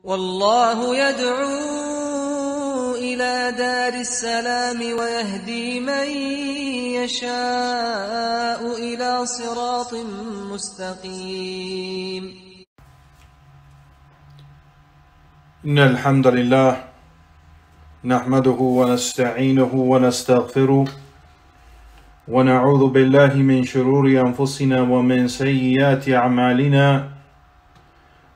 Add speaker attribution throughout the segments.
Speaker 1: والله يدعو إلى دار السلام ويهدي من يشاء إلى صراط مستقيم.
Speaker 2: إن الحمد لله نحمده ونستعينه ونستغفره ونعوذ بالله من شرور أنفسنا ومن سيئات أعمالنا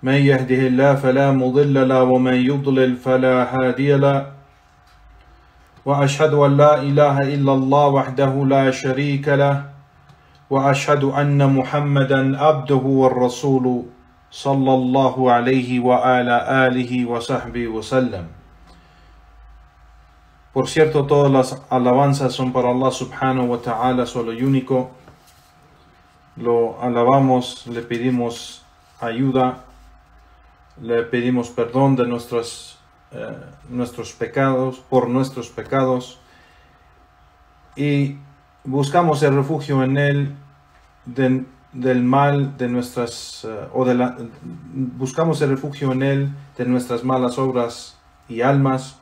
Speaker 2: من يهده الله فلا مضل له ومن يضلل فلا هادي له وأشهد أن لا إله إلا الله وحده لا شريك له وأشهد أن محمدا عبده والرسول صلى الله عليه وعلى آله وصحبه وسلم. Por cierto, todas las alabanzas son para Allah subhanahu wa ta'ala, solo y único. Lo alabamos, le pedimos ayuda, le pedimos perdón de nuestros pecados, por nuestros pecados, y buscamos el refugio en Él del mal de nuestras, buscamos el refugio en Él de nuestras malas obras y almas.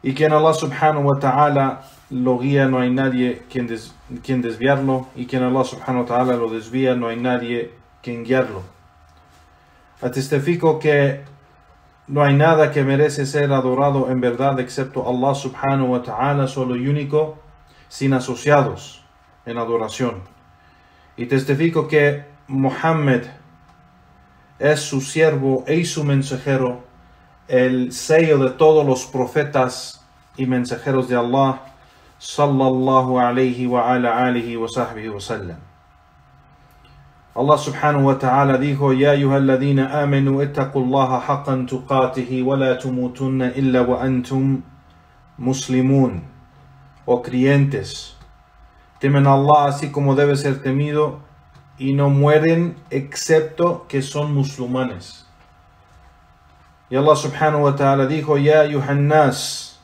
Speaker 2: Y quien Allah subhanahu wa ta'ala lo guía, no hay nadie quien desviarlo, y quien Allah subhanahu wa ta'ala lo desvía, no hay nadie quien guiarlo. Testifico que no hay nada que merece ser adorado en verdad excepto Allah subhanahu wa ta'ala, solo y único, sin asociados en adoración. Y testifico que Muhammad es su siervo y su mensajero, el sello de todos los profetas y mensajeros de Allah, sallallahu alayhi wa ala alihi wa sahbihi wa sallam. Allah subhanahu wa ta'ala dijo: Ya ayyuhalladhina amanu ittaqullaha haqqan tuqatihi wa la tumutunna illa wa antum muslimun. Oh creyentes, temen a Allah así como debe ser temido y no mueren excepto que son musulmanes. Y Allah subhanahu wa ta'ala dijo: Ya ayyuhannas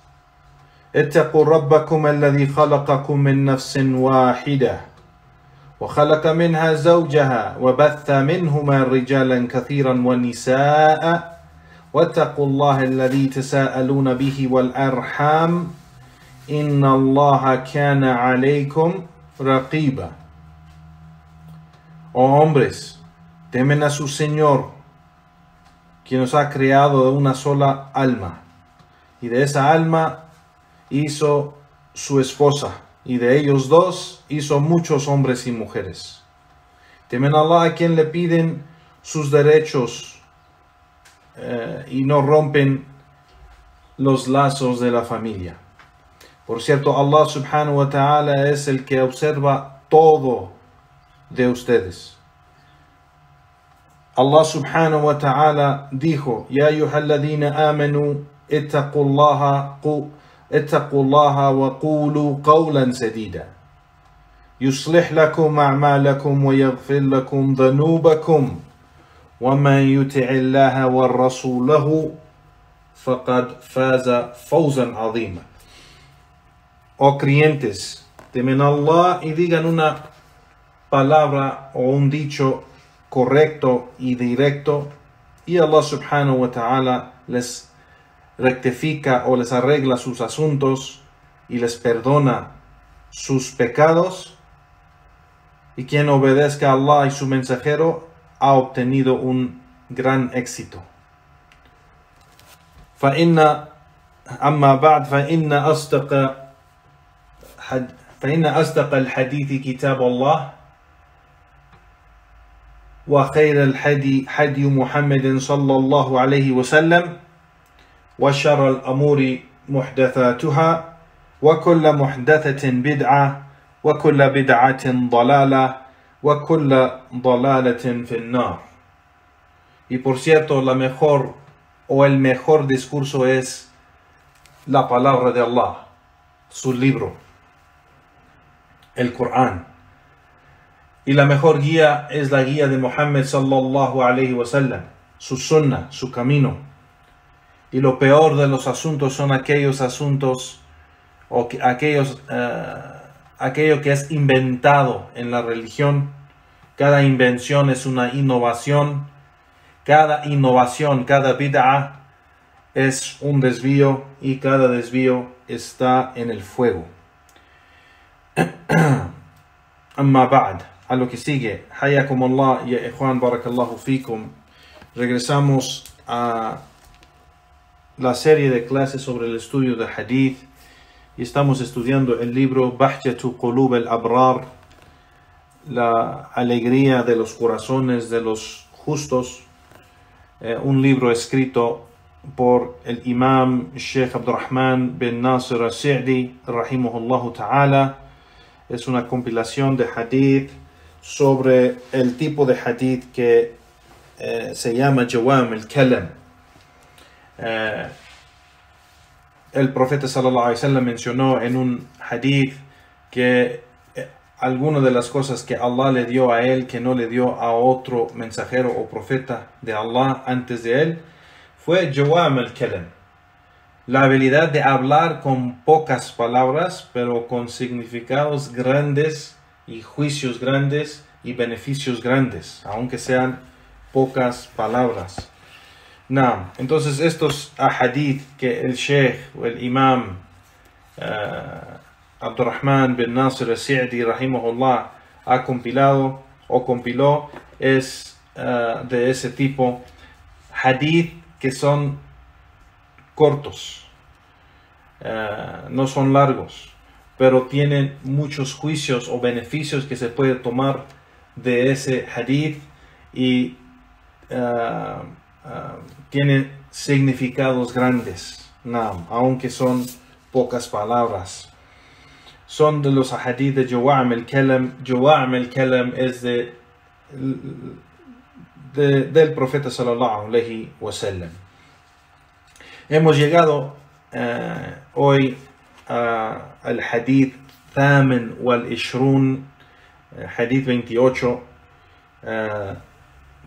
Speaker 2: ittaqu rabbakum alladhi khalaqakum min nafsin wahidah وخلق منها زوجها وبث منهما رجالا كثيرا ونساء واتقوا الله الذي تساءلون به والأرحام إن الله كان عليكم رقيبا. Oh hombres, temen a su Señor, quien os ha creado de una sola alma, y de esa alma hizo su esposa, y de ellos dos hizo muchos hombres y mujeres. Temen a Allah, a quien le piden sus derechos y no rompen los lazos de la familia. Por cierto, Allah subhanahu wa ta'ala es el que observa todo de ustedes. Allah subhanahu wa ta'ala dijo: Ya ayyuhalladhina amanu ittaqullaha اتقوا الله وقولوا قولا سديدا يصلح لكم أعمالكم ويغفر لكم ذنوبكم ومن يطع الله ورسوله فقد فاز فوزا عظيما. Oh creyentes, temen a Allah y digan una palabra o un dicho correcto y directo, y Allah subhanahu wa ta'ala les rectifica o les arregla sus asuntos y les perdona sus pecados, y quien obedezca a Allah y su mensajero ha obtenido un gran éxito. أما بعد فإن أصدق الحديث كتاب الله وخير الهدي هدي محمد صلى الله عليه وسلم وشر الأمور محدثاتها وكل محدثة بدعة وكل بدعة ضلالة وكل ضلالة في النار. Y por cierto, la mejor o el mejor discurso es la palabra de Allah, su libro, el Corán. Y la mejor guía es la guía de Muhammad sallallahu alayhi wa sallam, su sunnah, su camino. Y lo peor de los asuntos son aquellos asuntos o aquello que es inventado en la religión. Cada invención es una innovación. Cada innovación, cada bid'ah es un desvío y cada desvío está en el fuego. Amma ba'd, a lo que sigue, hayakumullah ya ikhwan, barakallahu fikum. Regresamos a la serie de clases sobre el estudio de hadith y estamos estudiando el libro Bahjatu Qulub al-Abrar, la alegría de los corazones de los justos, un libro escrito por el imam Sheikh Abdurrahman bin Nasir al-Sa'di rahimahullahu ta'ala. Es una compilación de hadith sobre el tipo de hadith que se llama Jawam al-Kalam. El profeta sallallahu alaihi wasallam mencionó en un hadith que algunas de las cosas que Allah le dio a él, que no le dio a otro mensajero o profeta de Allah antes de él, fue Jawam al-Kalam, la habilidad de hablar con pocas palabras, pero con significados grandes y juicios grandes y beneficios grandes, aunque sean pocas palabras. Entonces estos ahadith que el Sheikh o el Imam Abdurrahman bin Nasir al-Sa'di rahimahullah ha compilado o compiló es de ese tipo, hadith que son cortos, no son largos, pero tienen muchos juicios o beneficios que se puede tomar de ese hadith y tiene significados grandes, aunque son pocas palabras. Son de los hadith de Jawam al-Kalam. Jawam al-Kalam es del profeta sallallahu alaihi wasallam. Hemos llegado hoy al hadith Thamin wal Ishrun, hadith 28,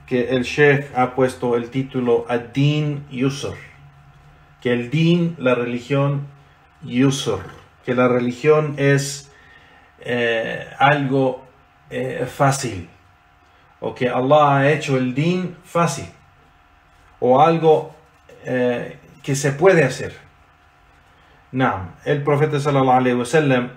Speaker 2: que el Sheikh ha puesto el título Ad-Din Yusr, que el Din, la religión, Yusr, que la religión es algo fácil, o que Allah ha hecho el Din fácil, o algo que se puede hacer. El profeta sallallahu alaihi wasallam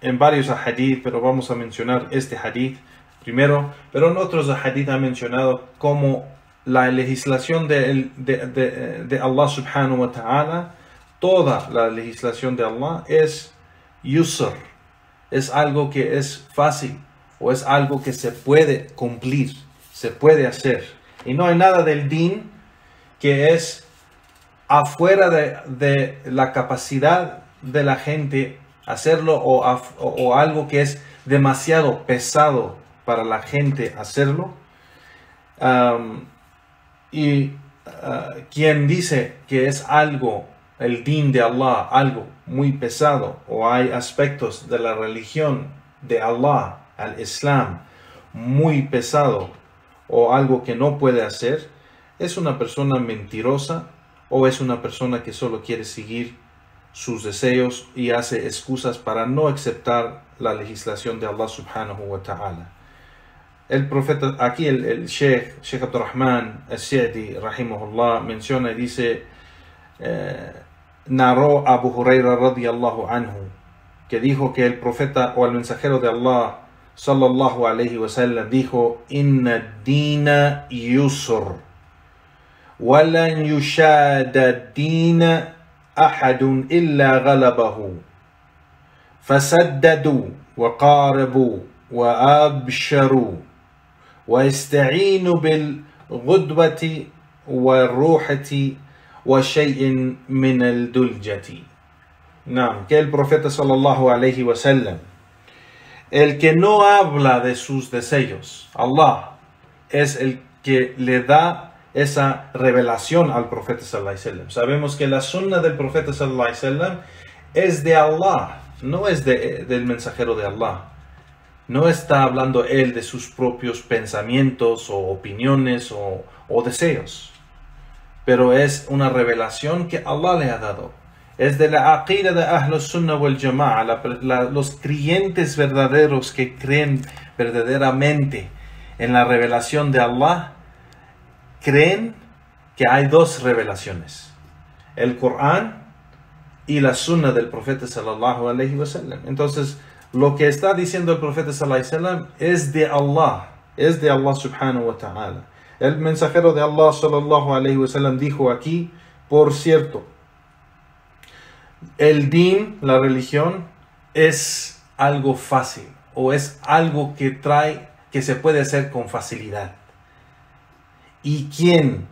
Speaker 2: en varios hadith, pero vamos a mencionar este hadith primero, pero en otros hadith ha mencionado como la legislación de Allah subhanahu wa ta'ala, toda la legislación de Allah es yusr, es algo que es fácil o es algo que se puede cumplir, se puede hacer. Y no hay nada del din que es afuera de la capacidad de la gente hacerlo o algo que es demasiado pesado para la gente hacerlo. Quien dice que es algo, el din de Allah, algo muy pesado, o hay aspectos de la religión de Allah, al Islam, muy pesado, o algo que no puede hacer, es una persona mentirosa o es una persona que solo quiere seguir sus deseos y hace excusas para no aceptar la legislación de Allah subhanahu wa ta'ala. El profeta, aquí el Sheikh Abdurrahman al-Sa'di rahimahullah menciona y dice, narró Abu Huraira radiyallahu anhu, que dijo que el profeta o el mensajero de Allah sallallahu alayhi wa sallam dijo, inna ad-dina yusr walan yushada ad-dina ahadun illa ghalabahu fasaddadu wa qarabu wa absharu wa ista'inu bil ghudwati wa ruhati wa shay'in min al duljati. Que el profeta sallallahu alayhi wa sallam, el que no habla de sus deseos, Allah es el que le da esa revelación al profeta sallallahu alayhi wa sallam. Sabemos que la sunna del profeta sallallahu alayhi wa sallam es de Allah, no es del mensajero de Allah. No está hablando él de sus propios pensamientos o opiniones o deseos, pero es una revelación que Allah le ha dado. Es de la aqida de Ahlus Sunnah wal Jama'a, los creyentes verdaderos que creen verdaderamente en la revelación de Allah. creen que hay dos revelaciones, el Corán y la Sunna del profeta sallallahu alaihi wasallam. Entonces, lo que está diciendo el profeta sallallahu alaihi wasallam es de Allah subhanahu wa ta'ala. El mensajero de Allah sallallahu alaihi wasallam dijo aquí, por cierto, el din, la religión, es algo fácil o es algo que se puede hacer con facilidad. Y quien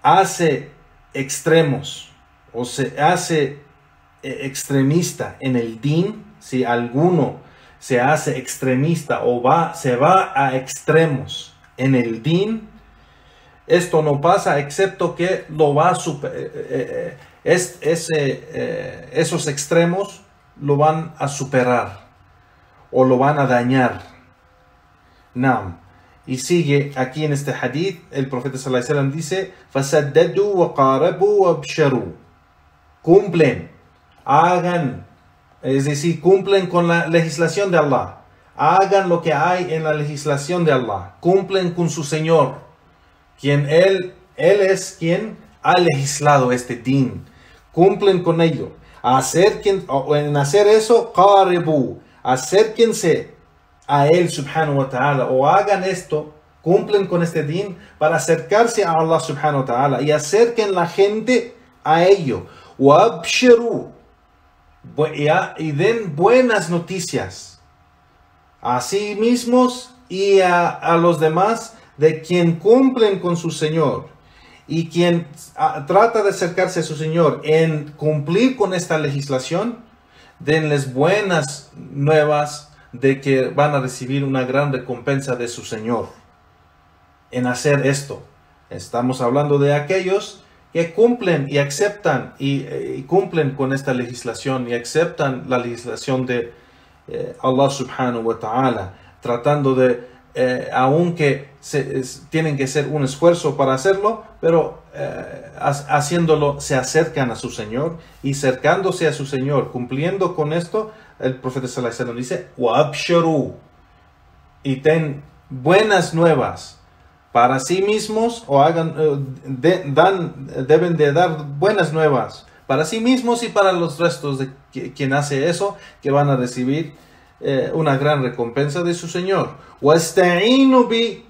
Speaker 2: hace extremos o se hace extremista en el din, si alguno se hace extremista o se va a extremos en el din, esto no pasa excepto que lo va a esos extremos lo van a superar o lo van a dañar. Naam. Y sigue aquí en este hadith, el profeta sallallahu alaihi wasallam dice: "Fasaddadu wa qarabu wa absharu." Cumplen, hagan, es decir, cumplen con la legislación de Allah. Hagan lo que hay en la legislación de Allah. Cumplen con su Señor, quien Él es quien ha legislado este din. Cumplen con ello. En hacer eso, qaribu, acérquense a Él subhanahu wa ta'ala, o hagan esto, cumplen con este din para acercarse a Allah subhanahu wa ta'ala y acerquen la gente a ello. Wa abshiru, y den buenas noticias a sí mismos y a los demás de quien cumplen con su Señor y quien trata de acercarse a su Señor en cumplir con esta legislación. Denles buenas nuevas de que van a recibir una gran recompensa de su Señor en hacer esto. Estamos hablando de aquellos que cumplen y aceptan y cumplen con esta legislación y aceptan la legislación de Allah subhanahu wa ta'ala, tratando de, aunque tienen que hacer un esfuerzo para hacerlo, pero haciéndolo se acercan a su Señor, y acercándose a su Señor, cumpliendo con esto, el profeta sallallahu alaihi wasallam dice: "Wa absharu", y ten buenas nuevas para sí mismos, o deben de dar buenas nuevas para sí mismos y para los restos de quien hace eso, que van a recibir una gran recompensa de su Señor. "Wasta'inu bil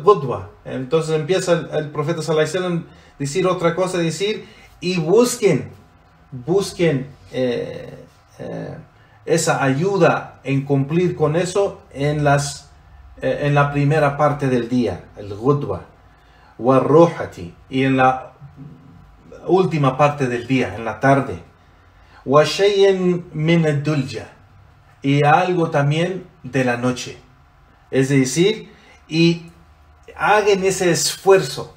Speaker 2: ghudwa". Entonces empieza el profeta sallallahu alaihi wasallam decir otra cosa, decir: y busquen esa ayuda en cumplir con eso en la primera parte del día, el ghudwa, wa ruhati, y en la última parte del día, en la tarde, wa shay'in min ad-dulja, y algo también de la noche. Es decir, y hagan ese esfuerzo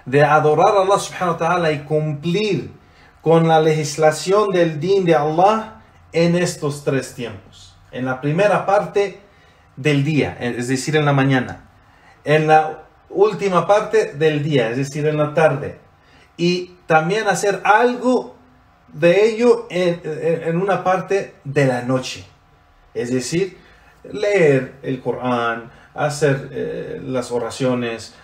Speaker 2: de adorar a Allah subhanahu wa ta'ala y cumplir con la legislación del din de Allah en estos tres tiempos. En la primera parte del día, es decir, en la mañana. En la última parte del día, es decir, en la tarde. Y también hacer algo de ello en una parte de la noche. Es decir, leer el Corán, hacer las oraciones,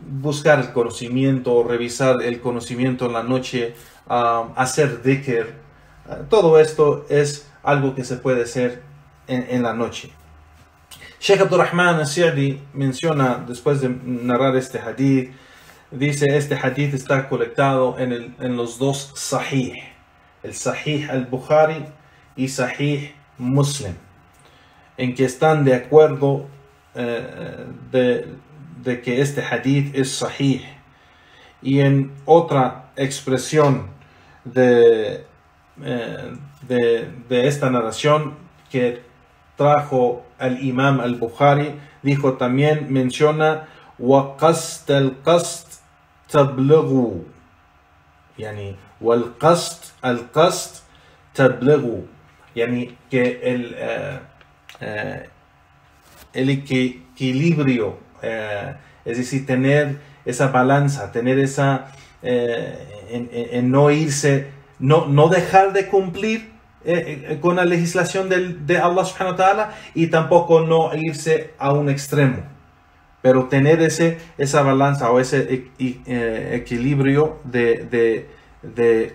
Speaker 2: buscar el conocimiento, revisar el conocimiento en la noche, hacer dhikr. Todo esto es algo que se puede hacer en la noche. Sheikh Abdurrahman al-Sa'di menciona, después de narrar este hadith, dice: este hadith está colectado en los dos sahih, el sahih al-Bukhari y sahih Muslim, en que están de acuerdo de que este hadith es sahih. Y en otra expresión de esta narración que trajo el imam al-Bukhari, dijo también, menciona: wa qast al-qast tablughu, yani wal qast al-qast tablughu, yani que el equilibrio, es decir, tener esa balanza, tener esa en no irse, no dejar de cumplir con la legislación de Allah subhanahu wa ta'ala, y tampoco no irse a un extremo. pero tener esa balanza o ese equilibrio de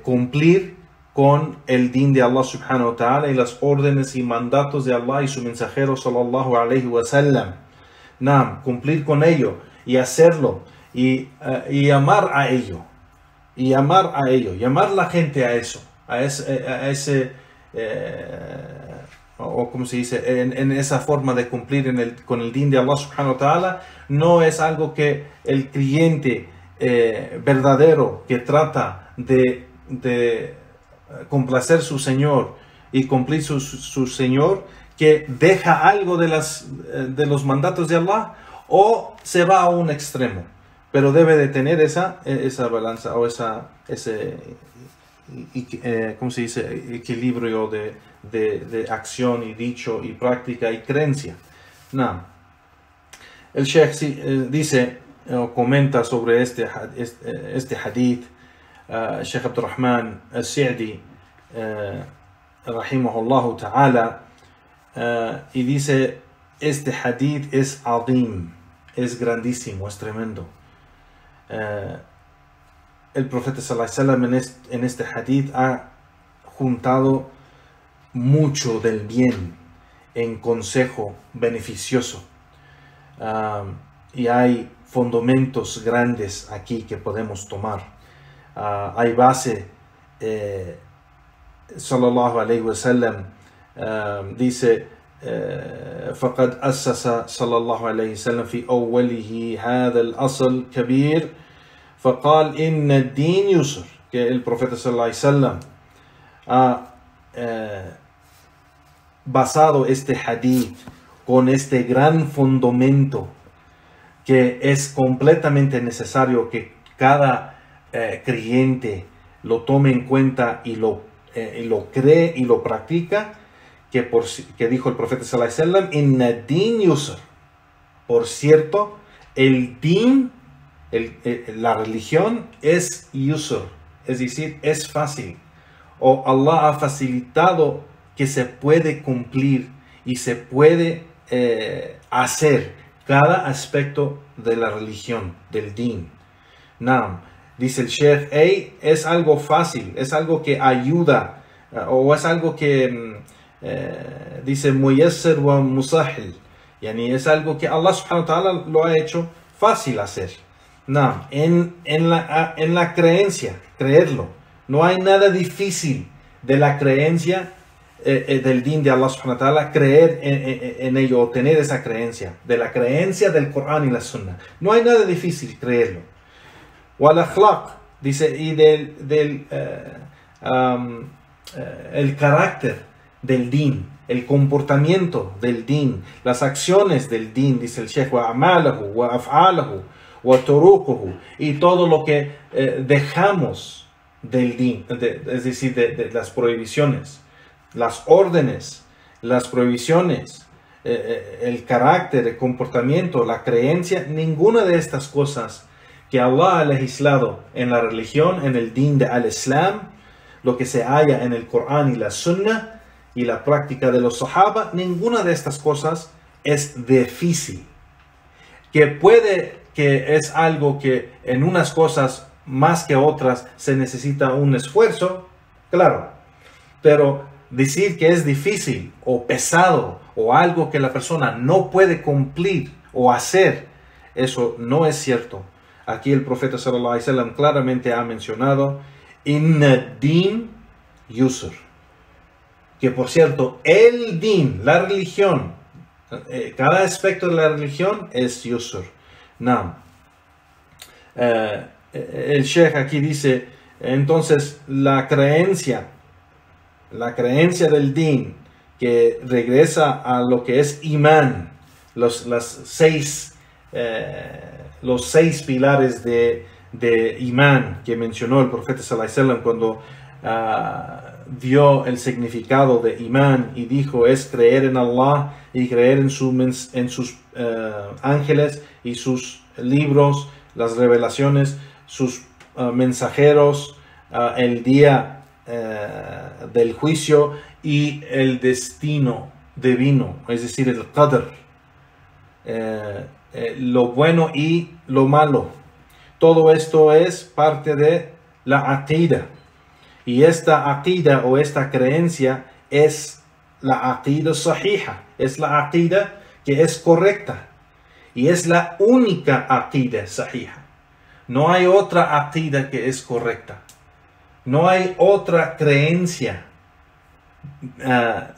Speaker 2: cumplir con el din de Allah subhanahu wa ta'ala y las órdenes y mandatos de Allah y su mensajero sallallahu alayhi wa sallam. Cumplir con ello y hacerlo y amar a ello. Y amar a ello, llamar la gente a eso, a ese o como se dice, en esa forma de cumplir con el din de Allah subhanahu wa ta'ala, no es algo que el creyente verdadero que trata de complacer su Señor y cumplir su Señor, que deja algo de los mandatos de Allah o se va a un extremo, pero debe de tener esa balanza o ese ¿cómo se dice? Equilibrio de acción y dicho y práctica y creencia. El Sheikh dice o comenta sobre este hadith, Sheikh Abdurrahman al-Sa'di rahimahullah ta'ala, y dice: este hadith es azim, es grandísimo, es tremendo. El profeta sallallahu alaihi wasallam en este hadith ha juntado mucho del bien en consejo beneficioso, y hay fundamentos grandes aquí que podemos tomar. Hay base. Sallallahu alaihi wasallam dice: فقد أسس صلى الله عليه وسلم في أوله هذا الأصل كبير فقال إن الدين يسر. Que el profeta sallallahu alaihi wasallam ha basado este hadith con este gran fundamento que es completamente necesario que cada creyente lo tome en cuenta y lo cree y lo practica, que dijo el profeta sallallahu alaihi wasallam: inna din yusr. Por cierto, el din, la religión es yusr, es decir, es fácil, o Allah ha facilitado que se puede cumplir y se puede hacer cada aspecto de la religión, del din. Dice el Sheikh: es algo fácil, es algo que ayuda, o es algo que dice muyassar wa musahil, yani es algo que Allah subhanahu wa ta'ala lo ha hecho fácil hacer. En la creencia, creerlo. No hay nada difícil de la creencia del din de Allah subhanahu wa ta'ala, creer en ello o tener esa creencia, de la creencia del Corán y la Sunna. No hay nada difícil creerlo. Wal akhlaq, dice, y el carácter del din, el comportamiento del din, las acciones del din, dice el Sheikh: wa amalahu, wa af'alahu, wa turuquhu, y todo lo que dejamos del din, es decir, de las prohibiciones, las órdenes, las prohibiciones, el carácter, el comportamiento, la creencia, ninguna de estas cosas que Allah ha legislado en la religión, en el din de al-Islam, lo que se halla en el Corán y la Sunna y la práctica de los Sahaba, ninguna de estas cosas es difícil. Que es algo que en unas cosas más que otras se necesita un esfuerzo, claro, pero decir que es difícil o pesado o algo que la persona no puede cumplir o hacer, eso no es cierto. Aquí el profeta sallallahu alaihi wasallam claramente ha mencionado: inna din yusr. Que por cierto, el din, la religión, cada aspecto de la religión es yusr. El Sheikh aquí dice: entonces la creencia del din, que regresa a lo que es imán, los 6 pilares de imán que mencionó el profeta sallallahu alaihi wasallam cuando dio el significado de imán y dijo: es creer en Allah y creer en sus ángeles y sus libros, las revelaciones, sus mensajeros, el día del juicio y el destino divino, es decir, el qadr. lo bueno y lo malo. Todo esto es parte de la aqida. Y esta aqida o esta creencia es la aqida sahija. Es la aqida que es correcta. Y es la única aqida sahija. No hay otra aqida que es correcta. No hay otra creencia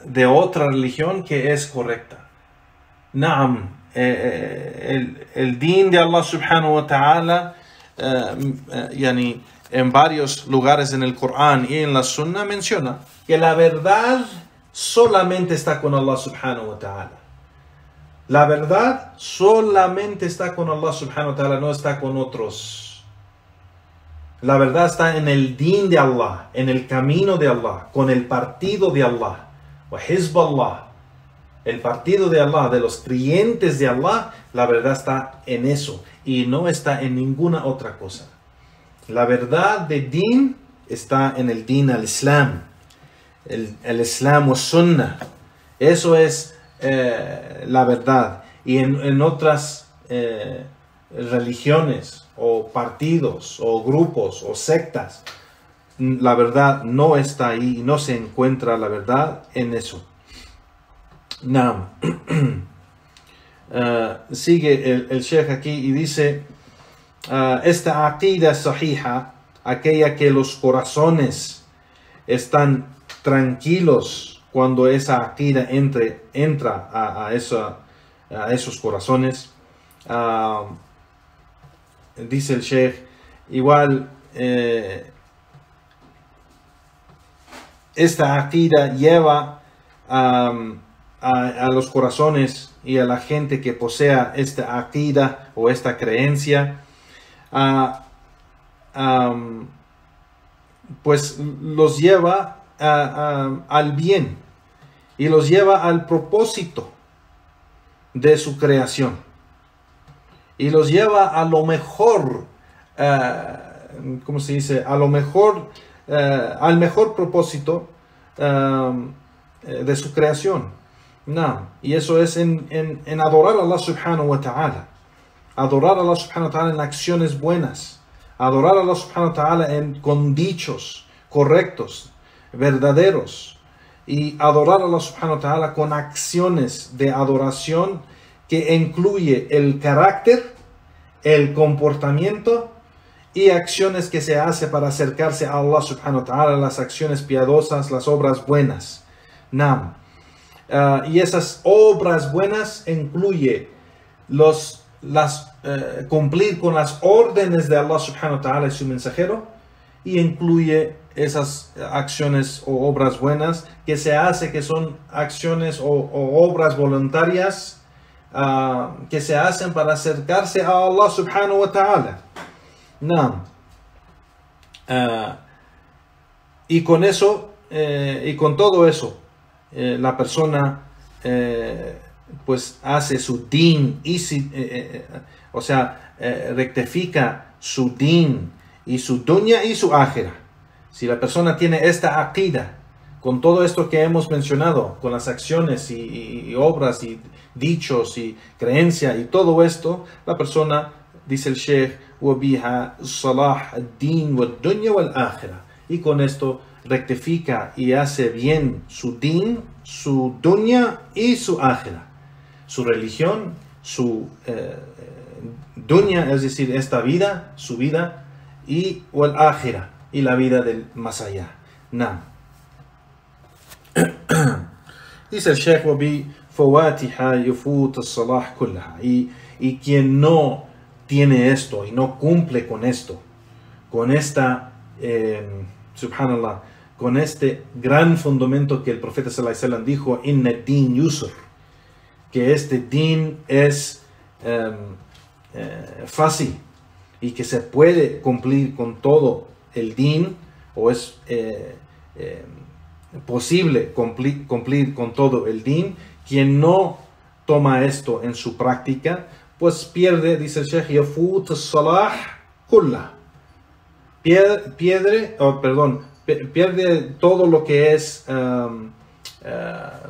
Speaker 2: de otra religión que es correcta. Naam, el din de Allah subhanahu wa ta'ala, yani, en varios lugares en el Corán y en la Sunna menciona que la verdad solamente está con Allah subhanahu wa ta'ala. La verdad solamente está con Allah subhanahu wa ta'ala, no está con otros. La verdad está en el din de Allah, en el camino de Allah, con el partido de Allah. Wa Hizballah, el partido de Allah, de los creyentes de Allah, la verdad está en eso y no está en ninguna otra cosa. La verdad de din está en el din al-Islam, el Islam o Sunnah. Eso es la verdad. Y en otras religiones o partidos o grupos o sectas, la verdad no está ahí, no se encuentra la verdad en eso. Naam. Sigue el Sheikh aquí y dice, esta aqida sahija, aquella que los corazones están tranquilos cuando esa aqida entra a esos corazones, dice el Sheikh, igual esta aqida lleva a los corazones y a la gente que posea esta aqida o esta creencia, pues los lleva al bien y los lleva al propósito de su creación y los lleva a lo mejor, ¿cómo se dice? A lo mejor, al mejor propósito de su creación. No, y eso es en adorar a Allah subhanahu wa ta'ala. Adorar a Allah subhanahu wa ta'ala en acciones buenas. Adorar a Allah subhanahu wa ta'ala con dichos correctos, verdaderos. Y adorar a Allah subhanahu wa ta'ala con acciones de adoración que incluye el carácter, el comportamiento y acciones que se hace para acercarse a Allah subhanahu wa ta'ala, las acciones piadosas, las obras buenas. Naam. Y esas obras buenas incluye cumplir con las órdenes de Allah subhanahu wa ta'ala y su mensajero, y incluye esas acciones o obras buenas que se hace, que son acciones o obras voluntarias que se hacen para acercarse a Allah subhanahu wa ta'ala. No. Y con eso, y con todo eso, la persona pues hace su din y rectifica su din y su dunya y su akhira. Si la persona tiene esta aqida con todo esto que hemos mencionado, con las acciones y obras y dichos y creencia y todo esto, la persona, dice el Sheikh, وَبِهَا صَلَاحَ الدِّينِ وَالدُّنْيَا وَالْآخِرَةِ, y con esto rectifica y hace bien su din, su dunya y su akhira, su religión, su dunya, es decir, esta vida, su vida, y el akhira, y la vida del más allá. Naam. Dice el Sheikh, وَبِفَوَاتِحَا يُفُوتُ الصَّلَاحِ كُلَّهَا, y quien no tiene esto y no cumple con esto, con esta subhanallah, con este gran fundamento que el profeta sallallahu alaihi wasallam dijo, inna din yusr, que este din es fácil y que se puede cumplir con todo el din, o es posible cumplir con todo el din. Quien no toma esto en su práctica, pues pierde, dice el Sheikh, yafut as-salah kullah, pierde todo lo que es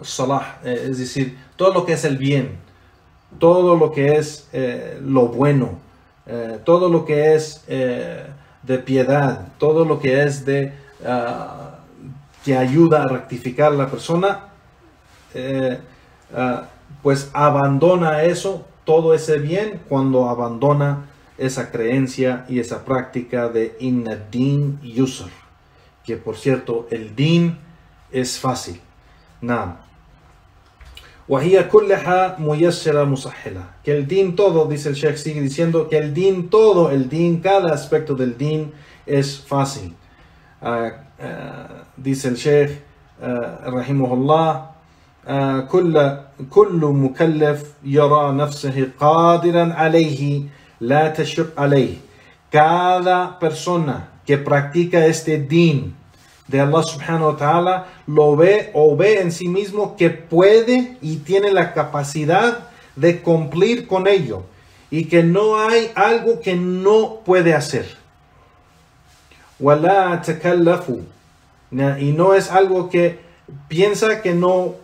Speaker 2: salah, es decir, todo lo que es el bien, todo lo que es lo bueno, todo lo que es de piedad, todo lo que es de que ayuda a rectificar a la persona, pues abandona eso, todo ese bien, cuando abandona esa creencia y esa práctica de inna din yusr, que por cierto el din es fácil. Naam. وهي كلها ميسرة مسهلة, que el din todo, dice el Sheikh, sigue diciendo que el din todo, el din, cada aspecto del din es fácil. Dice el Sheikh rahimahullah, كل مكلف يرى نفسه قادرا عليه لا تشق عليه. Cada persona que practica este din de Allah subhanahu wa ta'ala lo ve o ve en sí mismo que puede y tiene la capacidad de cumplir con ello, y que no hay algo que no puede hacer. وَلَا تَكَلَّفُ, y no es algo que piensa que no,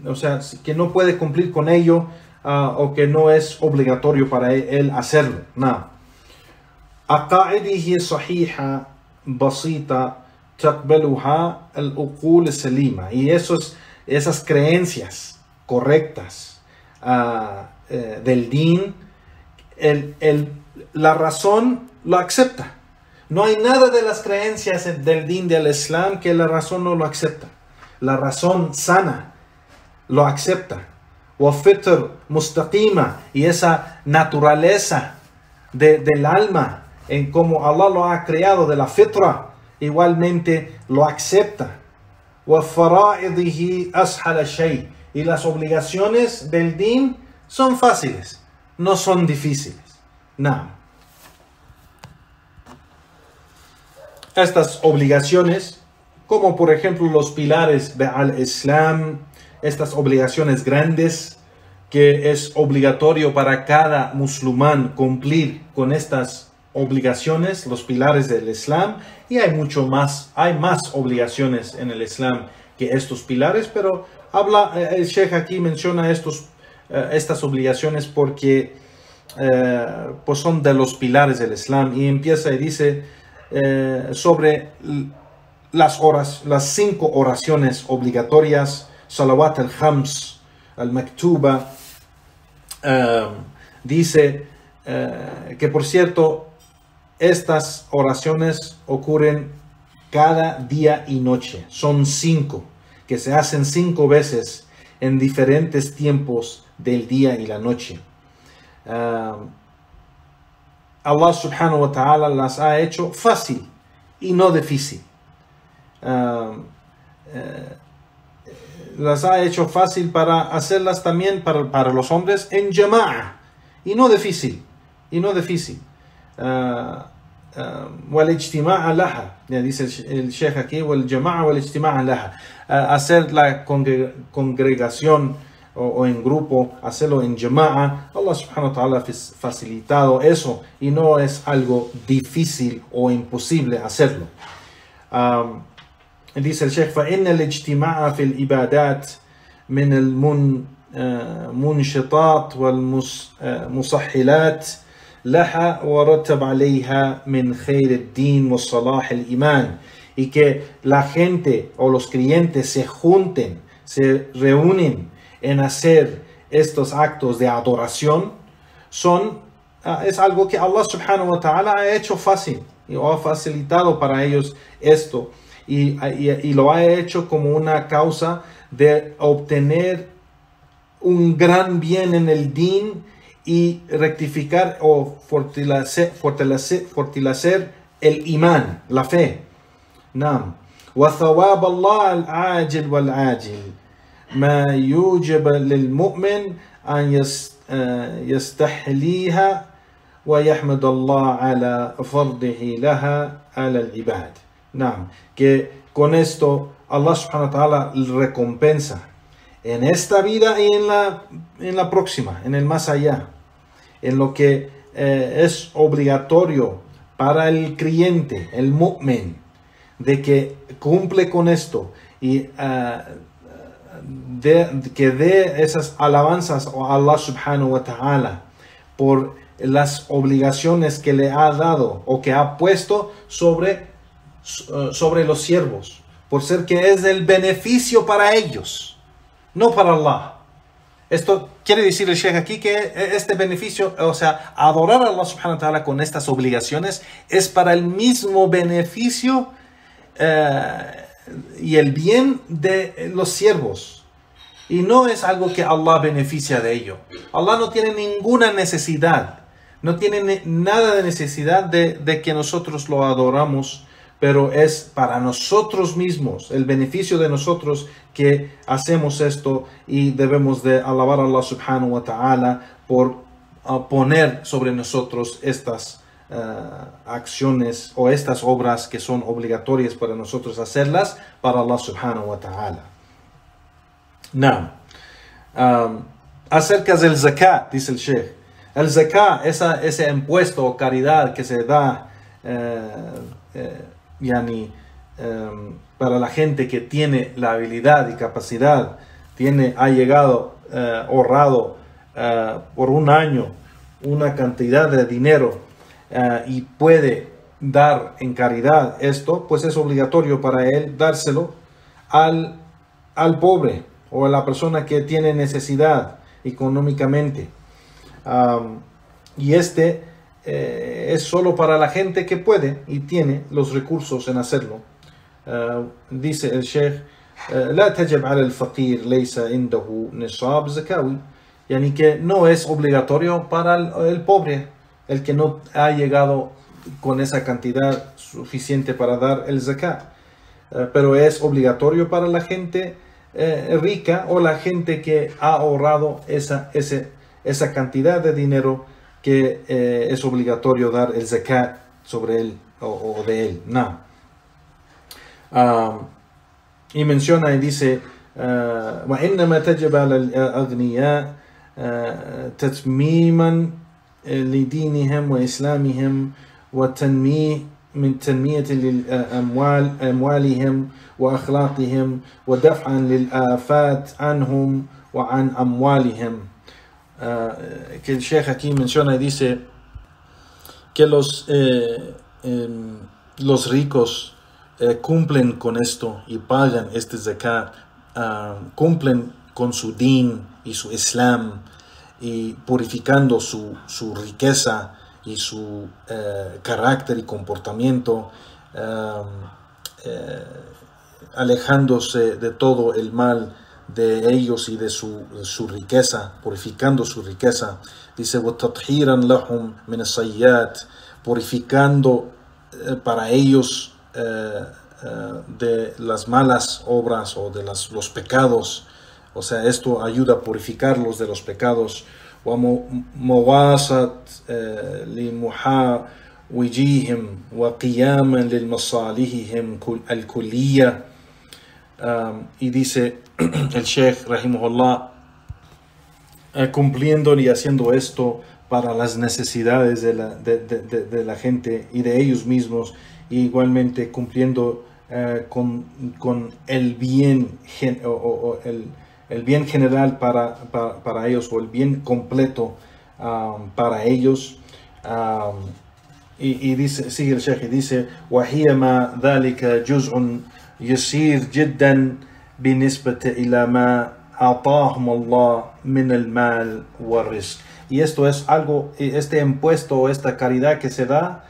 Speaker 2: o sea, que no puede cumplir con ello, o que no es obligatorio para él hacerlo. No. عقائده صحيحة بسيطة تقبلها العقول السليمة, y esas creencias correctas del din, la razón lo acepta. No hay nada de las creencias del din del Islam que la razón no lo acepta. La razón sana lo acepta. وَفِطْر مُسْتَقِيمًا, y esa naturaleza del alma, en cómo Allah lo ha creado de la fitra, igualmente lo acepta. وَفَرَائِضِهِ أَسْحَلَ شَيْءٍ, y las obligaciones del din son fáciles, no son difíciles. No. Estas obligaciones, como por ejemplo los pilares del Islam, estas obligaciones grandes, que es obligatorio para cada musulmán cumplir con estas obligaciones, los pilares del Islam, y hay más obligaciones en el Islam que estos pilares, pero el Sheikh aquí menciona estas obligaciones porque pues son de los pilares del Islam, y empieza y dice sobre las 5 oraciones obligatorias, salawat al-khams, al-maktuba. Dice que por cierto estas oraciones ocurren cada día y noche, son 5 que se hacen 5 veces en diferentes tiempos del día y la noche. Allah subhanahu wa ta'ala las ha hecho fácil y no difícil. Las ha hecho fácil para hacerlas también para los hombres en jama'a, y no difícil, wal ijtima'a laha, dice el Sheikh aquí, wal jama'a wal ijtima'a laha, hacer la congregación o en grupo, hacerlo en jama'a. Allah subhanahu wa ta'ala ha facilitado eso, y no es algo difícil o imposible hacerlo. Dice el Sheikh, فإن الاجتماع في العبادات من المنشطات والمسهلات لها ورتب عليها من خير الدين وصلاح الإيمان, y que la gente o los creyentes se reúnen en hacer estos actos de adoración, es algo que Allah subhanahu wa ta'ala ha hecho fácil, y ha facilitado para ellos esto. Y lo ha hecho como una causa de obtener un gran bien en el din y rectificar o fortalecer el imán, la fe. Naam. وثواب الله العاجل والعاجل ما يوجب للمؤمن أن يستحليها ويحمد الله على فرضه لها على العباد. Naam, que con esto Allah subhanahu wa ta'ala recompensa en esta vida y en la próxima, en el más allá, en lo que es obligatorio para el creyente, el mu'min, de que cumple con esto y que dé esas alabanzas a Allah subhanahu wa ta'ala por las obligaciones que le ha dado o que ha puesto sobre los siervos, por ser que es el beneficio para ellos, no para Allah. Esto quiere decir el Sheikh aquí que este beneficio, o sea, adorar a Allah subhanahu wa ta'ala con estas obligaciones es para el mismo beneficio y el bien de los siervos. Y no es algo que Allah beneficia de ello. Allah no tiene ninguna necesidad, no tiene nada de necesidad de que nosotros lo adoramos, pero es para nosotros mismos, el beneficio de nosotros que hacemos esto, y debemos de alabar a Allah subhanahu wa ta'ala por poner sobre nosotros estas acciones o estas obras que son obligatorias para nosotros hacerlas para Allah subhanahu wa ta'ala. Now, acerca del zakat, dice el Sheikh, el zakat, ese impuesto o caridad que se da para la gente que tiene la habilidad y capacidad, ha llegado ahorrado por un año una cantidad de dinero y puede dar en caridad esto, pues es obligatorio para él dárselo al pobre o a la persona que tiene necesidad económicamente. Y es solo para la gente que puede y tiene los recursos en hacerlo. Dice el Sheikh, لا تجب على الفقير ليس عنده نصاب زكاوي, yani que no es obligatorio para el pobre, el que no ha llegado con esa cantidad suficiente para dar el zakat, pero es obligatorio para la gente rica o la gente que ha ahorrado esa cantidad de dinero que es obligatorio dar el zakat sobre él o de él. No. Y menciona y dice, وإنما تجب على الأغنياء تتميما لدينهم وإسلامهم وتنمية لأموالهم وأخلاقهم ودفعا للآفات عنهم وعن أموالهم. Que el Sheikh aquí menciona y dice que los ricos cumplen con esto y pagan este zakat, cumplen con su din y su islam, y purificando su riqueza y su carácter y comportamiento, alejándose de todo el mal de ellos y de su riqueza, purificando su riqueza. Dice, وَتَطْهِيرًا لَهُمْ مِنَ السَّيِّئَاتِ, purificando para ellos de las malas obras o de los pecados. O sea, esto ayuda a purificarlos de los pecados. وَمَوَاسَةً لِمُحَاوِجِهِمْ وَقِيَامًا لِلْمَصَالِحِهِمْ الْكُلِّيَّةِ. Y dice el Sheikh rahimahullah, cumpliendo y haciendo esto para las necesidades de la gente y de ellos mismos, y igualmente cumpliendo con el bien el bien general para ellos, o el bien completo para ellos. Y dice, sigue el Sheikh y dice, وَهِيَ مَا ذَلِكَ جُزْءٌ يسير جدا بالنسبة إلى ما أعطاهم الله من المال والرزق. Y esto es algo, este impuesto o esta caridad que se da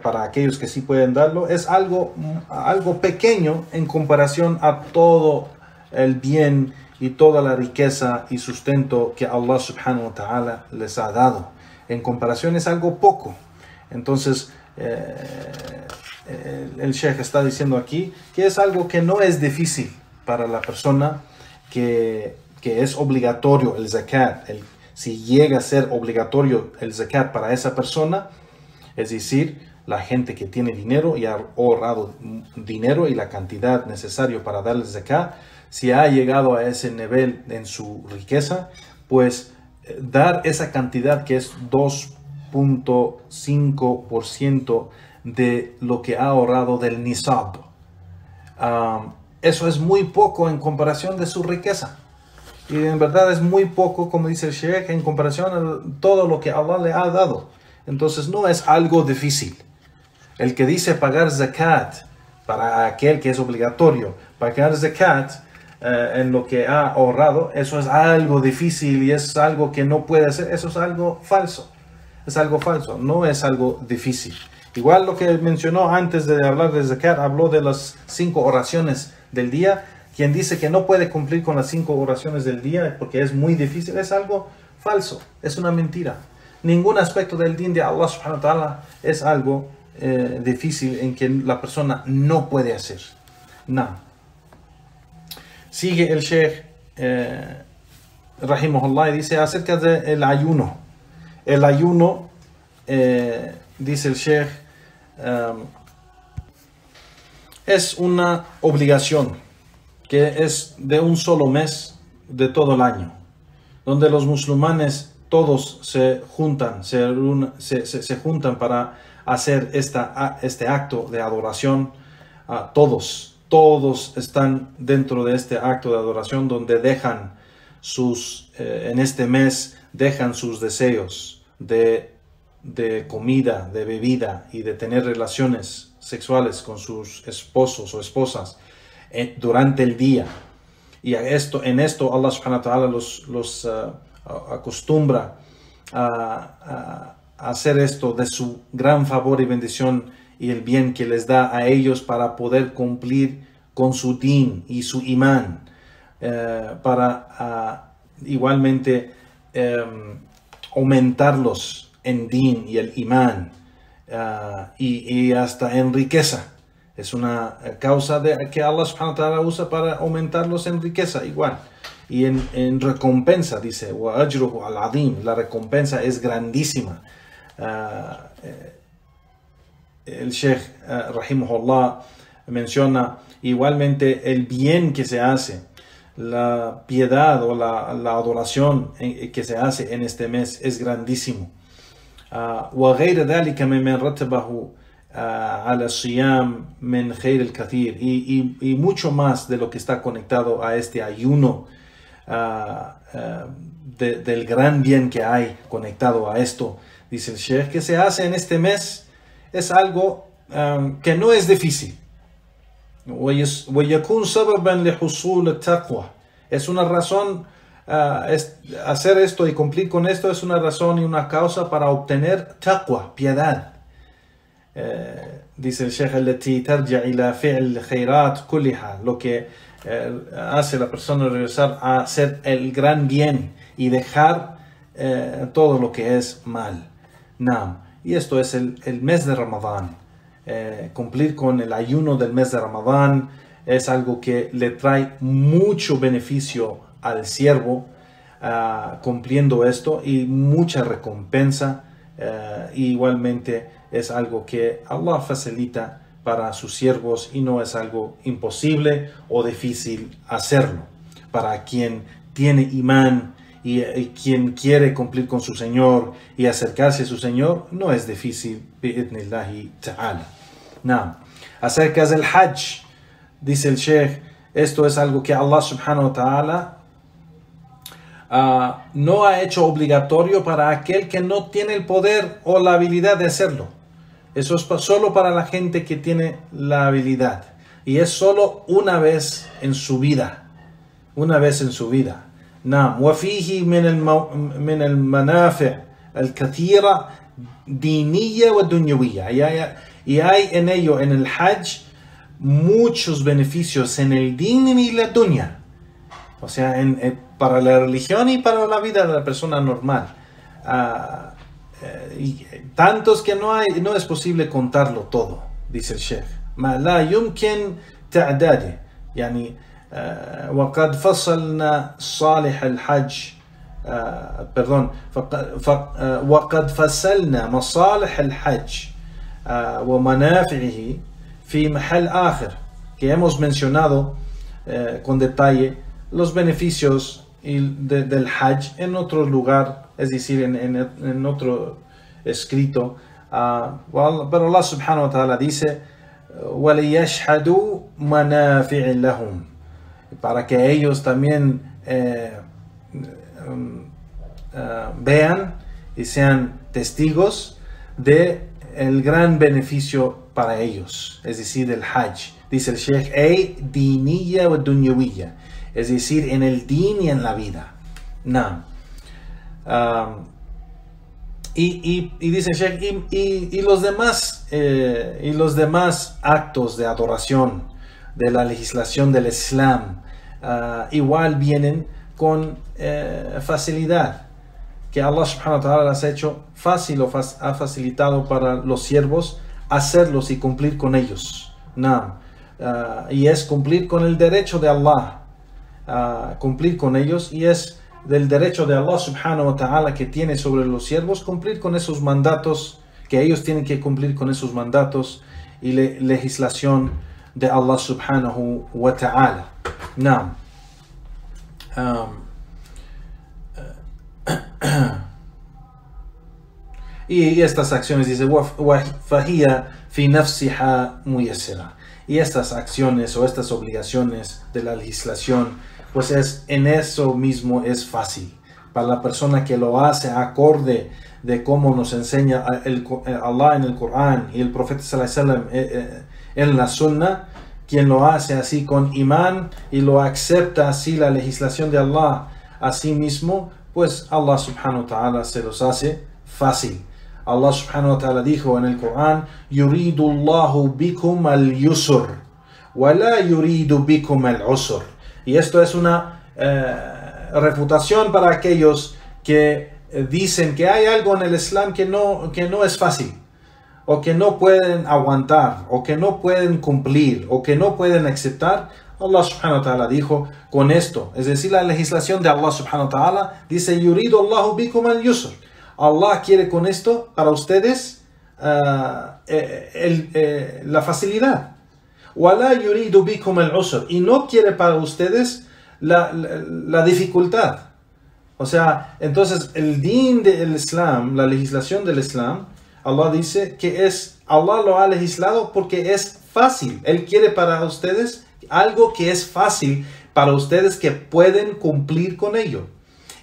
Speaker 2: para aquellos que sí pueden darlo, es algo pequeño en comparación a todo el bien y toda la riqueza y sustento que Allah subhanahu wa ta'ala les ha dado. En comparación es algo poco. Entonces el Sheikh está diciendo aquí que es algo que no es difícil para la persona que es obligatorio el zakat. Si llega a ser obligatorio el zakat para esa persona, es decir, la gente que tiene dinero y ha ahorrado dinero y la cantidad necesaria para darle zakat, si ha llegado a ese nivel en su riqueza, pues dar esa cantidad que es 2.5% de lo que ha ahorrado del nisab. eso es muy poco en comparación de su riqueza. Y en verdad es muy poco, como dice el Sheikh, en comparación a todo lo que Allah le ha dado. Entonces no es algo difícil. El que dice pagar zakat para aquel que es obligatorio, pagar zakat en lo que ha ahorrado, eso es algo difícil y es algo que no puede hacer, eso es algo falso. Es algo falso, no es algo difícil. Igual lo que mencionó antes de hablar de zakat, habló de las 5 oraciones del día. Quien dice que no puede cumplir con las 5 oraciones del día porque es muy difícil, es algo falso, es una mentira. Ningún aspecto del din de Allah subhanahu wa ta'ala es algo difícil en que la persona no puede hacer. No. Sigue el Sheikh rahimahullah y dice acerca del ayuno. El ayuno, dice el Sheikh, es una obligación que es de un solo mes de todo el año, donde los musulmanes todos se juntan, se juntan para hacer este acto de adoración. Todos están dentro de este acto de adoración donde dejan en este mes dejan sus deseos de comida, de bebida y de tener relaciones sexuales con sus esposos o esposas durante el día. Y en esto Allah subhanahu wa ta'ala los acostumbra a hacer esto de su gran favor y bendición y el bien que les da a ellos para poder cumplir con su din y su imán, para igualmente aumentarlos en din y el imán, y hasta en riqueza. Es una causa que Allah subhanahu wa ta'ala usa para aumentarlos en riqueza igual. Y en recompensa, dice, wa ajruhu al-azim, la recompensa es grandísima. El Sheikh rahimahullah menciona igualmente el bien que se hace, la piedad o la adoración que se hace en este mes es grandísimo. وغير ذلك ممن رتبه على الصيام من خير الكثير, y mucho más de lo que está conectado a este ayuno, del gran bien que hay conectado a esto. Dice el Sheikh que se hace en este mes es algo que no es difícil. ويكون سببا لحصول التقوى, es una razón, hacer esto y cumplir con esto es una razón y una causa para obtener taqwa, piedad. Dice el Sheikh التي ترجع إلى فعل الخيرات كلها, lo que hace la persona regresar a hacer el gran bien y dejar todo lo que es mal. Naam. Y esto es el mes de Ramadán. Cumplir con el ayuno del mes de Ramadán es algo que le trae mucho beneficio al siervo, cumpliendo esto, y mucha recompensa. Igualmente es algo que Allah facilita para sus siervos y no es algo imposible o difícil hacerlo. Para quien tiene imán y quien quiere cumplir con su Señor y acercarse a su Señor, no es difícil, bi'idhnillahi ta'ala. Acerca del Hajj, dice el Sheikh, esto es algo que Allah subhanahu wa ta'ala no ha hecho obligatorio para aquel que no tiene el poder o la habilidad de hacerlo. Eso es solo para la gente que tiene la habilidad, y es solo una vez en su vida. وفيه من المنافع الكثيرة دينية ودنيوية, y hay en ello, en el Hajj, muchos beneficios en el din y la dunya, o sea, para la religión y para la vida de la persona normal, y tantos que no es posible contarlo todo, dice el Sheikh. ما لا يمكن تعداده, يعني وقد فصلنا صالح الحج وقد فصلنا مصالح الحج ومنافعه في محل آخر, que hemos mencionado con detalle los beneficios del Hajj en otro lugar, es decir, en otro escrito. Pero Allah subhanahu wa ta'ala dice وَلِيَشْهَدُوا مَنَافِعٍ لَهُمْ, para que ellos también vean y sean testigos de el gran beneficio para ellos, es decir, del Hajj. Dice el Sheikh, diniyya wa dunyawiyya, es decir, en el din y en la vida. No. Y dice el Sheikh, y los demás actos de adoración de la legislación del Islam igual vienen con facilidad, que Allah subhanahu wa ta'ala las ha hecho fácil o ha facilitado para los siervos hacerlos y cumplir con ellos. Y es cumplir con el derecho de Allah, cumplir con ellos, y es del derecho de Allah subhanahu wa ta'ala que tiene sobre los siervos cumplir con esos mandatos, que ellos tienen que cumplir con esos mandatos y legislación de Allah subhanahu wa ta'ala. Y estas acciones, dice, فَهِيَ فِي نَفْسِهَا مُيَسِّرَةٌ, y estas acciones o estas obligaciones de la legislación, pues en eso mismo es fácil para la persona que lo hace acorde de cómo nos enseña Allah en el Corán y el Profeta sallallahu alaihi wasallam en la Sunna. Quien lo hace así con imán y lo acepta así la legislación de Allah a sí mismo, pues Allah subhanahu wa ta'ala se los hace fácil. Allah subhanahu wa ta'ala dijo en el Corán, yuridu Allahu bikum al-yusr wa la yuridu bikum al-usr. Y esto es una refutación para aquellos que dicen que hay algo en el Islam que no es fácil, o que no pueden aguantar, o que no pueden cumplir, o que no pueden aceptar. Allah subhanahu wa ta'ala dijo con esto, es decir, la legislación de Allah subhanahu wa ta'ala, dice, yuridu Allahu bikum al-yusr. Allah quiere con esto para ustedes la facilidad. وَلَا يُرِيدُ بِكُمَ الْعُسْرَ, y no quiere para ustedes la dificultad. O sea, entonces el din del Islam, la legislación del Islam, Allah dice que Allah lo ha legislado porque es fácil. Él quiere para ustedes algo que es fácil para ustedes, que pueden cumplir con ello.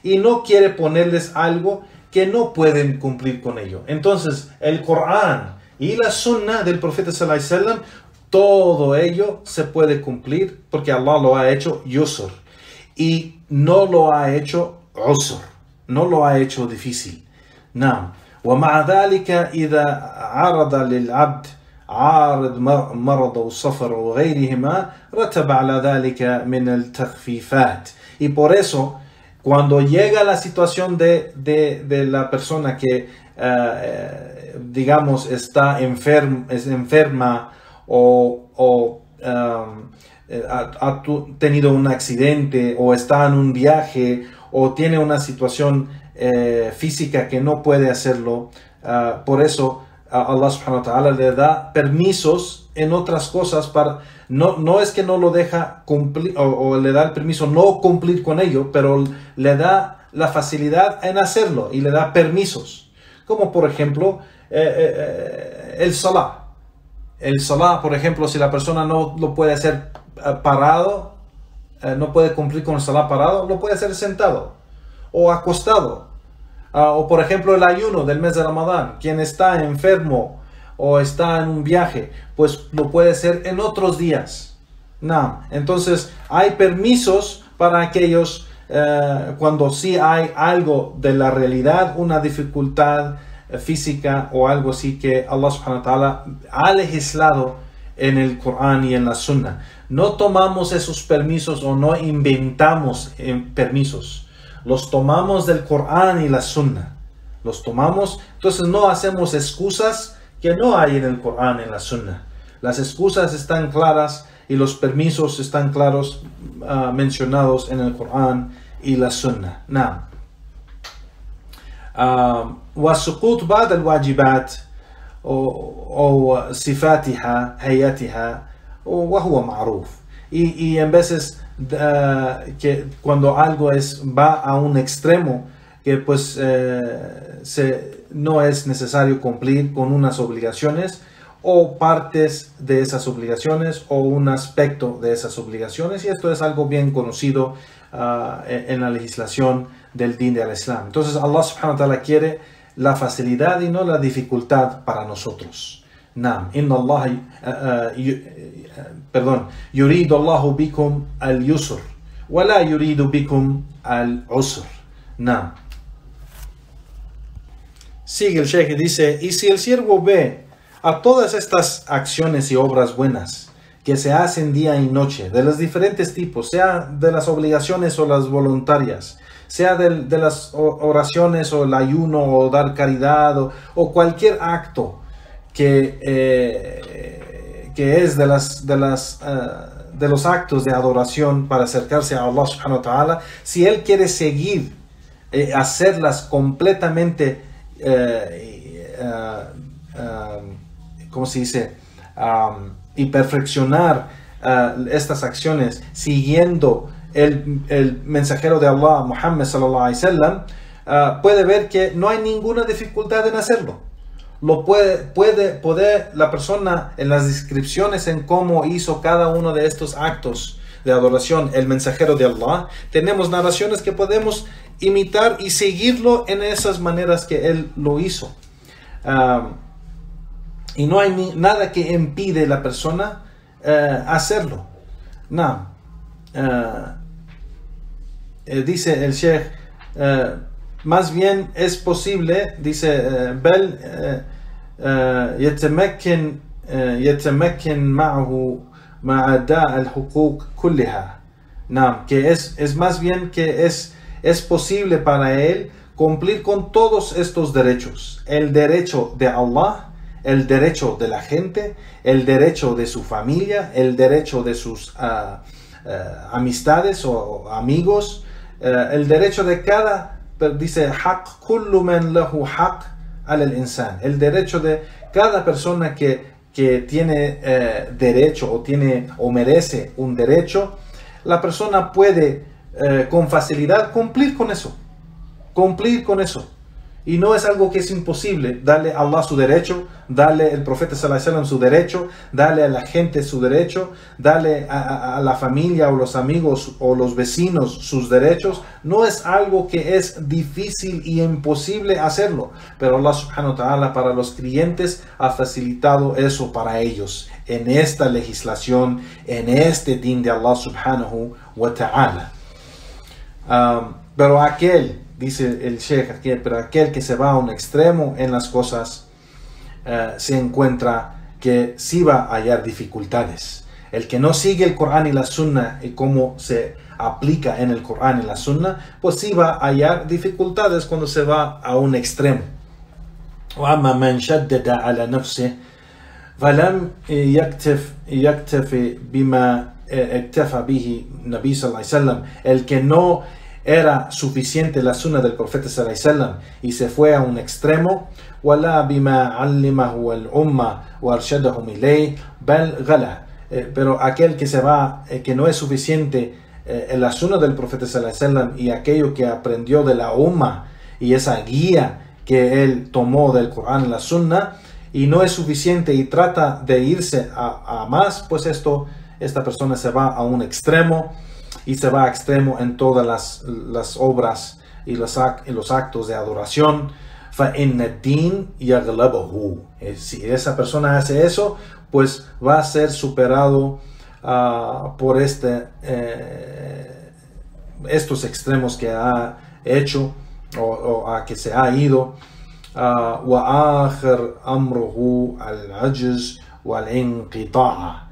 Speaker 2: Y no quiere ponerles algo que no pueden cumplir con ello. Entonces, el Corán y la Sunna del Profeta sallallahu alaihi wasallam, todo ello se puede cumplir porque Allah lo ha hecho yusr y no lo ha hecho usr, no lo ha hecho difícil. ومع ذلك إذا عرض للعبد عارض مرض وسفر وغيرهما رتب على ذلك من التخفيفات. Y por eso, cuando llega la situación de la persona que digamos está enferma o ha tenido un accidente, o está en un viaje, o tiene una situación física que no puede hacerlo, por eso Allah subhanahu wa ta'ala le da permisos en otras cosas, para no es que no lo deja cumplir, o le da el permiso no cumplir con ello, pero le da la facilidad en hacerlo y le da permisos, como por ejemplo el salah. El salah, por ejemplo, si la persona no lo puede hacer parado, no puede cumplir con el salah parado, lo puede hacer sentado o acostado. O por ejemplo el ayuno del mes de Ramadán, quien está enfermo o está en un viaje, pues lo puede hacer en otros días. Entonces hay permisos para aquellos cuando sí hay algo de la realidad, una dificultad física o algo así que Allah subhanahu wa ta'ala ha legislado en el Corán y en la Sunna. No tomamos esos permisos o no inventamos permisos. Los tomamos del Corán y la Sunna. Los tomamos, entonces no hacemos excusas que no hay en el Corán y en la Sunna. Las excusas están claras y los permisos están claros mencionados en el Corán y la Sunna. والسقوط بعد الواجبات أو صفاتها هيئتها وهو معروف. Y en veces que cuando algo va a un extremo que pues no es necesario cumplir con unas obligaciones, o partes de esas obligaciones o un aspecto de esas obligaciones, y esto es algo bien conocido en la legislación del din del Islam. Entonces Allah subhanahu wa ta'ala quiere la facilidad y no la dificultad para nosotros. Naam, inna Allah yuridu Allahu bikum al-yusr wa la yuridu bikum al-usr. Naam. Sigue el Sheikh y dice, y si el siervo ve a todas estas acciones y obras buenas que se hacen día y noche, de los diferentes tipos, sea de las obligaciones o las voluntarias, sea de las oraciones o el ayuno o dar caridad o cualquier acto que es de los actos de adoración para acercarse a Allah subhanahu wa ta'ala, si él quiere seguir hacerlas completamente ¿cómo se dice? Y perfeccionar estas acciones siguiendo el mensajero de Allah, Muhammad sallallahu alaihi wasallam, puede ver que no hay ninguna dificultad en hacerlo. Lo puede la persona en las descripciones en cómo hizo cada uno de estos actos de adoración el mensajero de Allah. Tenemos narraciones que podemos imitar y seguirlo en esas maneras que él lo hizo. Y no hay nada que impide a la persona hacerlo. No. Dice el Sheikh, más bien es posible, dice, Bel يتمكن معه مع أداء الحقوق كلها. No, que es más bien que es posible para él cumplir con todos estos derechos: el derecho de Allah, el derecho de la gente, el derecho de su familia, el derecho de sus amistades o amigos, el derecho de cada, dice, haq kullu man lahu haq al insan, el derecho de cada persona que tiene derecho o merece un derecho. La persona puede con facilidad cumplir con eso. Y no es algo que es imposible. Darle a Allah su derecho, darle al profeta sallallahu alaihi wasallam su derecho, darle a la gente su derecho, darle a la familia o los amigos o los vecinos sus derechos. No es algo que es difícil y imposible hacerlo. Pero Allah subhanahu wa ta'ala para los creyentes ha facilitado eso para ellos en esta legislación, en este din de Allah subhanahu wa ta'ala. Pero dice el Sheikh, pero aquel que se va a un extremo en las cosas, se encuentra que sí va a hallar dificultades. El que no sigue el Corán y la Sunna y cómo se aplica en el Corán y la Sunna, pues sí va a hallar dificultades cuando se va a un extremo. وَأَمَّا مَنْ شَدَّدَ عَلَى نَفْسِهِ فَلَمْ يَكْتَفِ بِمَا اكتفى به Nabi sallallahu alaihi wasallam, el que no era suficiente la sunna del profeta sallallahu alaihi wasallam y se fue a un extremo, ولا بما علمه الأمة وأرشدهم إليه بل غلا, pero aquel que se va, que no es suficiente la sunna del profeta sallallahu alaihi wasallam y aquello que aprendió de la umma y esa guía que él tomó del Corán y la sunna, y no es suficiente y trata de irse a más, pues esta persona se va a un extremo, y se va a extremo en todas las obras y los actos de adoración. فَإِنَّ الدِّينَ يَغْلَبُهُ. Si esa persona hace eso, pues va a ser superado por estos extremos que ha hecho o a que se ha ido. وَآخِرْ أَمْرُهُ الْعَجْزُ وَالْإِنْقِطَاعُ.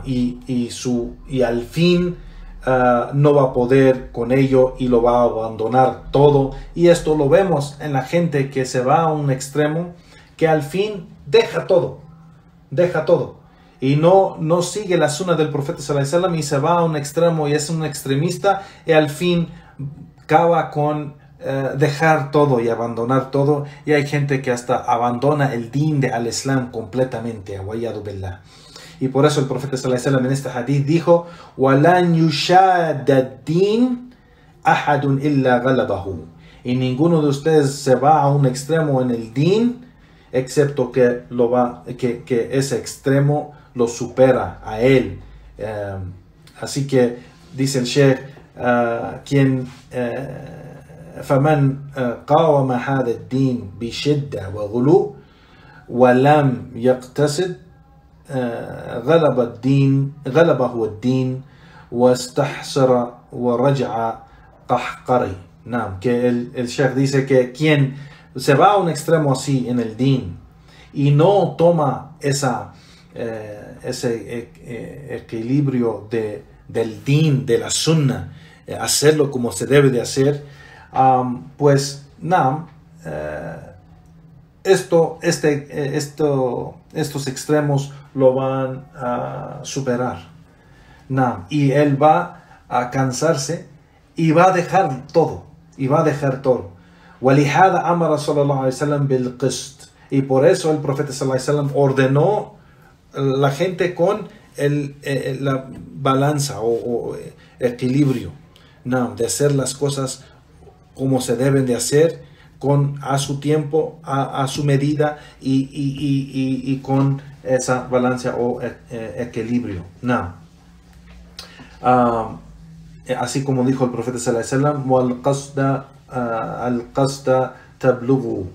Speaker 2: Y al fin no va a poder con ello y lo va a abandonar todo. Y esto lo vemos en la gente que se va a un extremo, que al fin deja todo y no sigue la sunna del profeta sallallahu alaihi wasallam y se va a un extremo y es un extremista, y al fin acaba con dejar todo y abandonar todo. Y hay gente que hasta abandona el din de al-Islam completamente. Wa'iyadu billah. Y por eso el profeta sallallahu alaihi wasallam en este hadith dijo: وَلَنْ يُشَادَ الدِّينَ أَحَدٌ إِلَّا غَلَبَهُ. Y ninguno de ustedes se va a un extremo en el din excepto que que ese extremo lo supera a él. Así que dice el Sheikh, quien فمن قاوم هذا الدين بشدة وغلو ولم يقتصد غلبه الدين واستحسر ورجع قهقري. Que el Sheikh dice que quien se va a un extremo así en el din y no toma ese equilibrio del din, de la sunna, hacerlo como se debe de hacer, pues estos extremos lo van a superar. Y él va a cansarse y va a dejar todo. ولهذا أمر صلى الله عليه وسلم بالقسط. Y por eso el profeta sallallahu alaihi wasallam ordenó la gente con la balanza o equilibrio, de hacer las cosas como se deben de hacer, a su tiempo, a su medida y con esa balanza o equilibrio. Así como dijo el profeta sallallahu alaihi wasallam, al-qasda tablughu,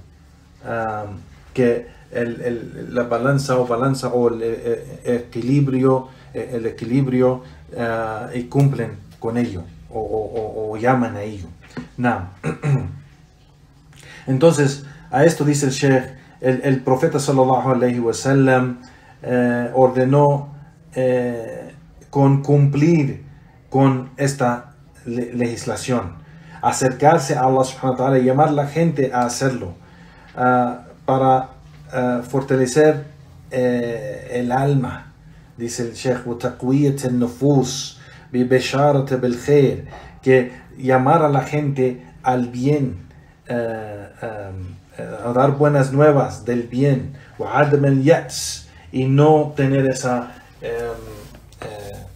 Speaker 2: que la balanza o el equilibrio y cumplen con ello o llaman a ello. Entonces, a esto dice el Sheikh, el profeta sallallahu alaihi wasallam ordenó con cumplir con esta legislación, acercarse a Allah subhanahu wa ta'ala y llamar a la gente a hacerlo, para fortalecer el alma. Dice el Sheikh, وتقوية النفوس ببشارة بالخير, que llamar a la gente al bien, a dar buenas nuevas del bien, وعدم اليأس, y no tener esa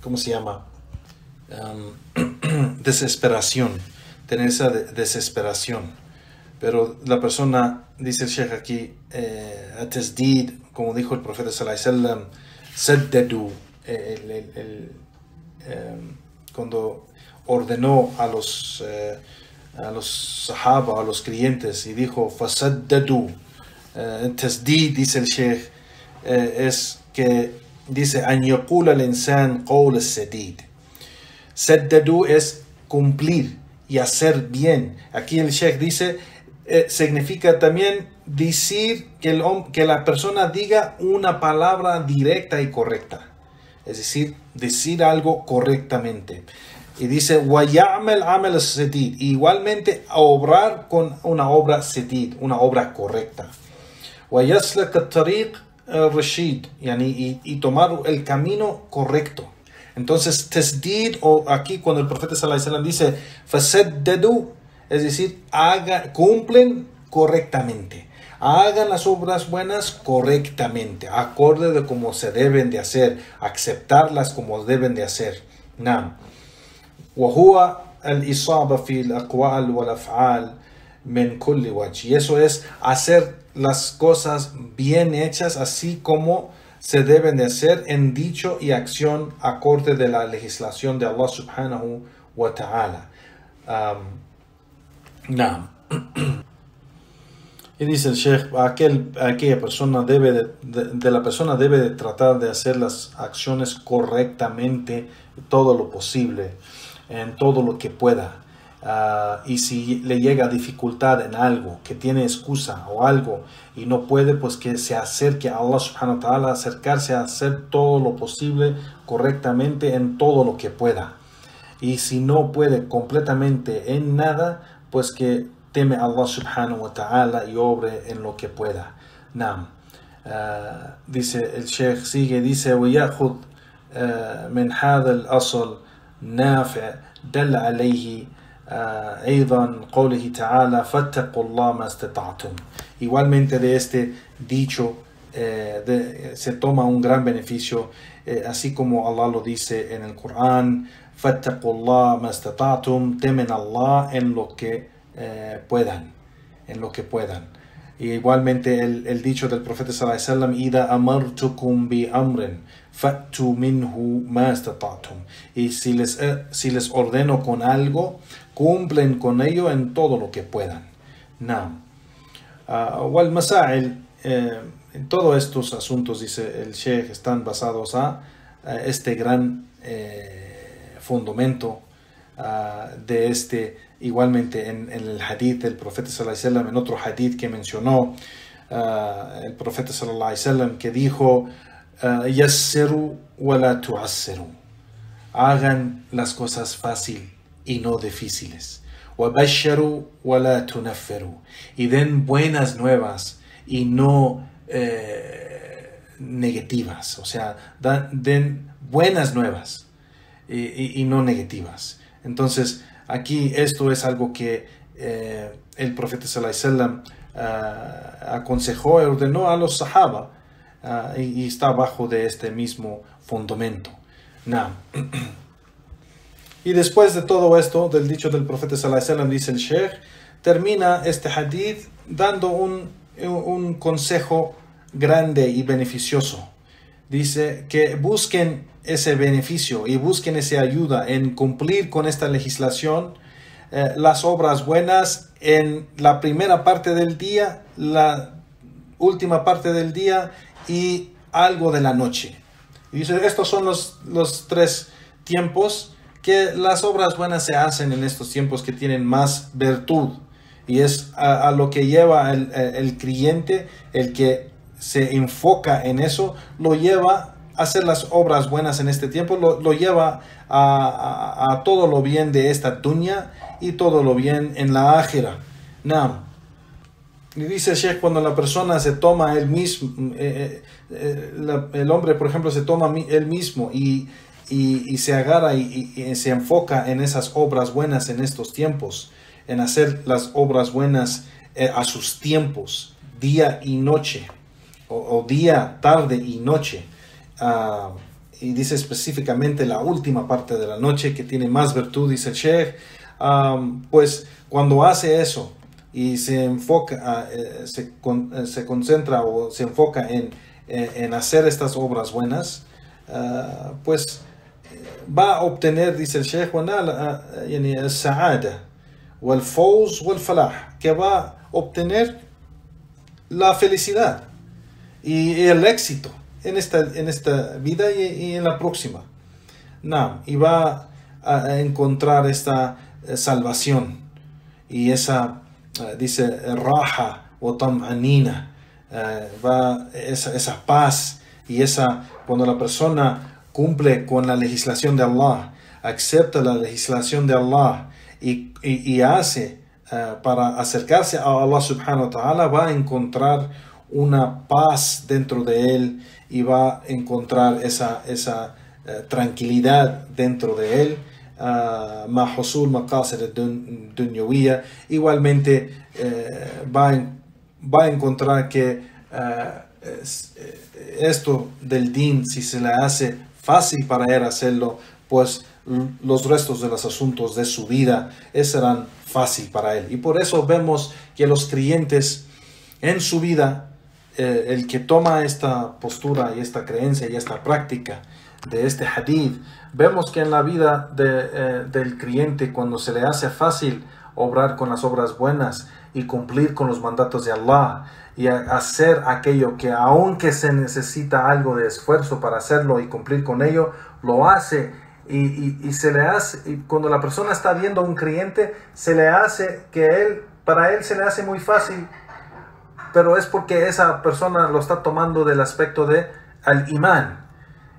Speaker 2: ¿cómo se llama? Desesperación, tener esa desesperación. Pero la persona, dice el Sheikh aquí, tasdid, como dijo el profeta sallallahu alaihi wasallam, saddadu, cuando ordenó a los sahaba, a los creyentes, y dijo fasaddadu, tasdid, dice el Sheikh, es que dice an yaqula al-insan qawl as-sadid. Saddadu es cumplir y hacer bien. Aquí el Sheikh dice, significa también decir que la persona diga una palabra directa y correcta, es decir, decir algo correctamente. Y dice وَيَعْمَلْ عَمَلَ السَّدِيد, igualmente obrar con una obra sedid, una obra correcta. وَيَسْلَكَ الطَّرِيقَ الرَّشِيد, y tomar el camino correcto. Entonces, tasdid, o aquí cuando el profeta sallallahu alaihi wasallam dice fasaddadu, es decir, cumplen correctamente, hagan las obras buenas correctamente, acorde de como se deben de hacer, aceptarlas como deben de hacer. وهو الإصابة في الأقوال والأفعال من كل وجه, y eso es hacer las cosas bien hechas así como se deben de hacer en dicho y acción acorde de la legislación de Allah subhanahu wa ta'ala. Y dice el Sheikh, aquella persona debe la persona debe de tratar de hacer las acciones correctamente, todo lo posible, en todo lo que pueda. Y si le llega dificultad en algo, que tiene excusa o algo y no puede, pues que se acerque a Allah subhanahu wa ta'ala, acercarse a hacer todo lo posible correctamente en todo lo que pueda. Y si no puede completamente en nada, pues que teme a Allah subhanahu wa ta'ala y obre en lo que pueda. Dice el Sheikh, sigue, dice وَيَأْخُذْ مِنْ هَذَا الْأَصْلِ نَافِعْ دَلَّ عَلَيْهِ أيضا قوله تعالى فاتقوا الله ما استطعتم. Igualmente de este dicho se toma un gran beneficio, así como Allah lo dice en el Corán, فاتقوا الله ما استطعتم, temen a Allah en lo que puedan, Y igualmente el dicho del profeta sallallahu alaihi wasallam: "Ida amartukum bi amrin fa'tu minhu ma istata'tum", y si les ordeno con algo, cumplen con ello en todo lo que puedan. Naam. Wal masail, en todos estos asuntos, dice el Sheikh, están basados a este gran fundamento de este. Igualmente en el hadith del profeta sallallahu alaihi wasallam, en otro hadith que mencionó el profeta sallallahu alaihi wasallam, que dijo: yassiru wa la tu'assiru, hagan las cosas fácil y no difíciles. Wa bashiru wa la tunaffiru, y den buenas nuevas y no negativas. O sea, den buenas nuevas y no negativas. Entonces, aquí esto es algo que el profeta sallallahu alaihi wasallam aconsejó y ordenó a los sahaba, y está bajo de este mismo fundamento. Y después de todo esto, del dicho del profeta sallallahu alaihi wasallam, dice el Sheikh, termina este hadith dando un consejo grande y beneficioso. Dice que busquen ese beneficio y busquen esa ayuda en cumplir con esta legislación, las obras buenas en la primera parte del día, la última parte del día y algo de la noche. Y dice, estos son los 3 tiempos que las obras buenas se hacen en estos tiempos que tienen más virtud. Y es a lo que lleva el creyente, el que se enfoca en eso, lo lleva a hacer las obras buenas en este tiempo, lo lleva a todo lo bien de esta dunya y todo lo bien en la ákhira. Y dice Sheikh, cuando la persona se toma él mismo, el hombre, por ejemplo, se toma él mismo y se agarra y se enfoca en esas obras buenas en estos tiempos, en hacer las obras buenas a sus tiempos, día y noche, o día, tarde y noche. Y dice específicamente la última parte de la noche que tiene más virtud, dice el Sheikh. Pues cuando hace eso y se enfoca, se concentra o se enfoca en hacer estas obras buenas, pues va a obtener, dice el Sheikh, el sa'ada o el fawz o el falah, que va a obtener la felicidad y el éxito en esta vida y en la próxima. Y va a encontrar esta salvación y esa, dice, raja o tam'anina, esa paz y cuando la persona cumple con la legislación de Allah, acepta la legislación de Allah y hace para acercarse a Allah subhanahu wa ta'ala, va a encontrar una paz dentro de él y va a encontrar esa tranquilidad dentro de él. Mahusul maqasid dunyawiyya, igualmente va a encontrar que esto del din, si se le hace fácil para él hacerlo, pues los restos de los asuntos de su vida serán fácil para él. Y por eso vemos que los creyentes en su vida, el que toma esta postura y esta creencia y esta práctica de este hadith, vemos que en la vida del creyente, cuando se le hace fácil obrar con las obras buenas y cumplir con los mandatos de Allah y hacer aquello que, aunque se necesita algo de esfuerzo para hacerlo y cumplir con ello, lo hace y se le hace. Y cuando la persona está viendo a un creyente, se le hace que para él se le hace muy fácil, pero es porque esa persona lo está tomando del aspecto de al-imán.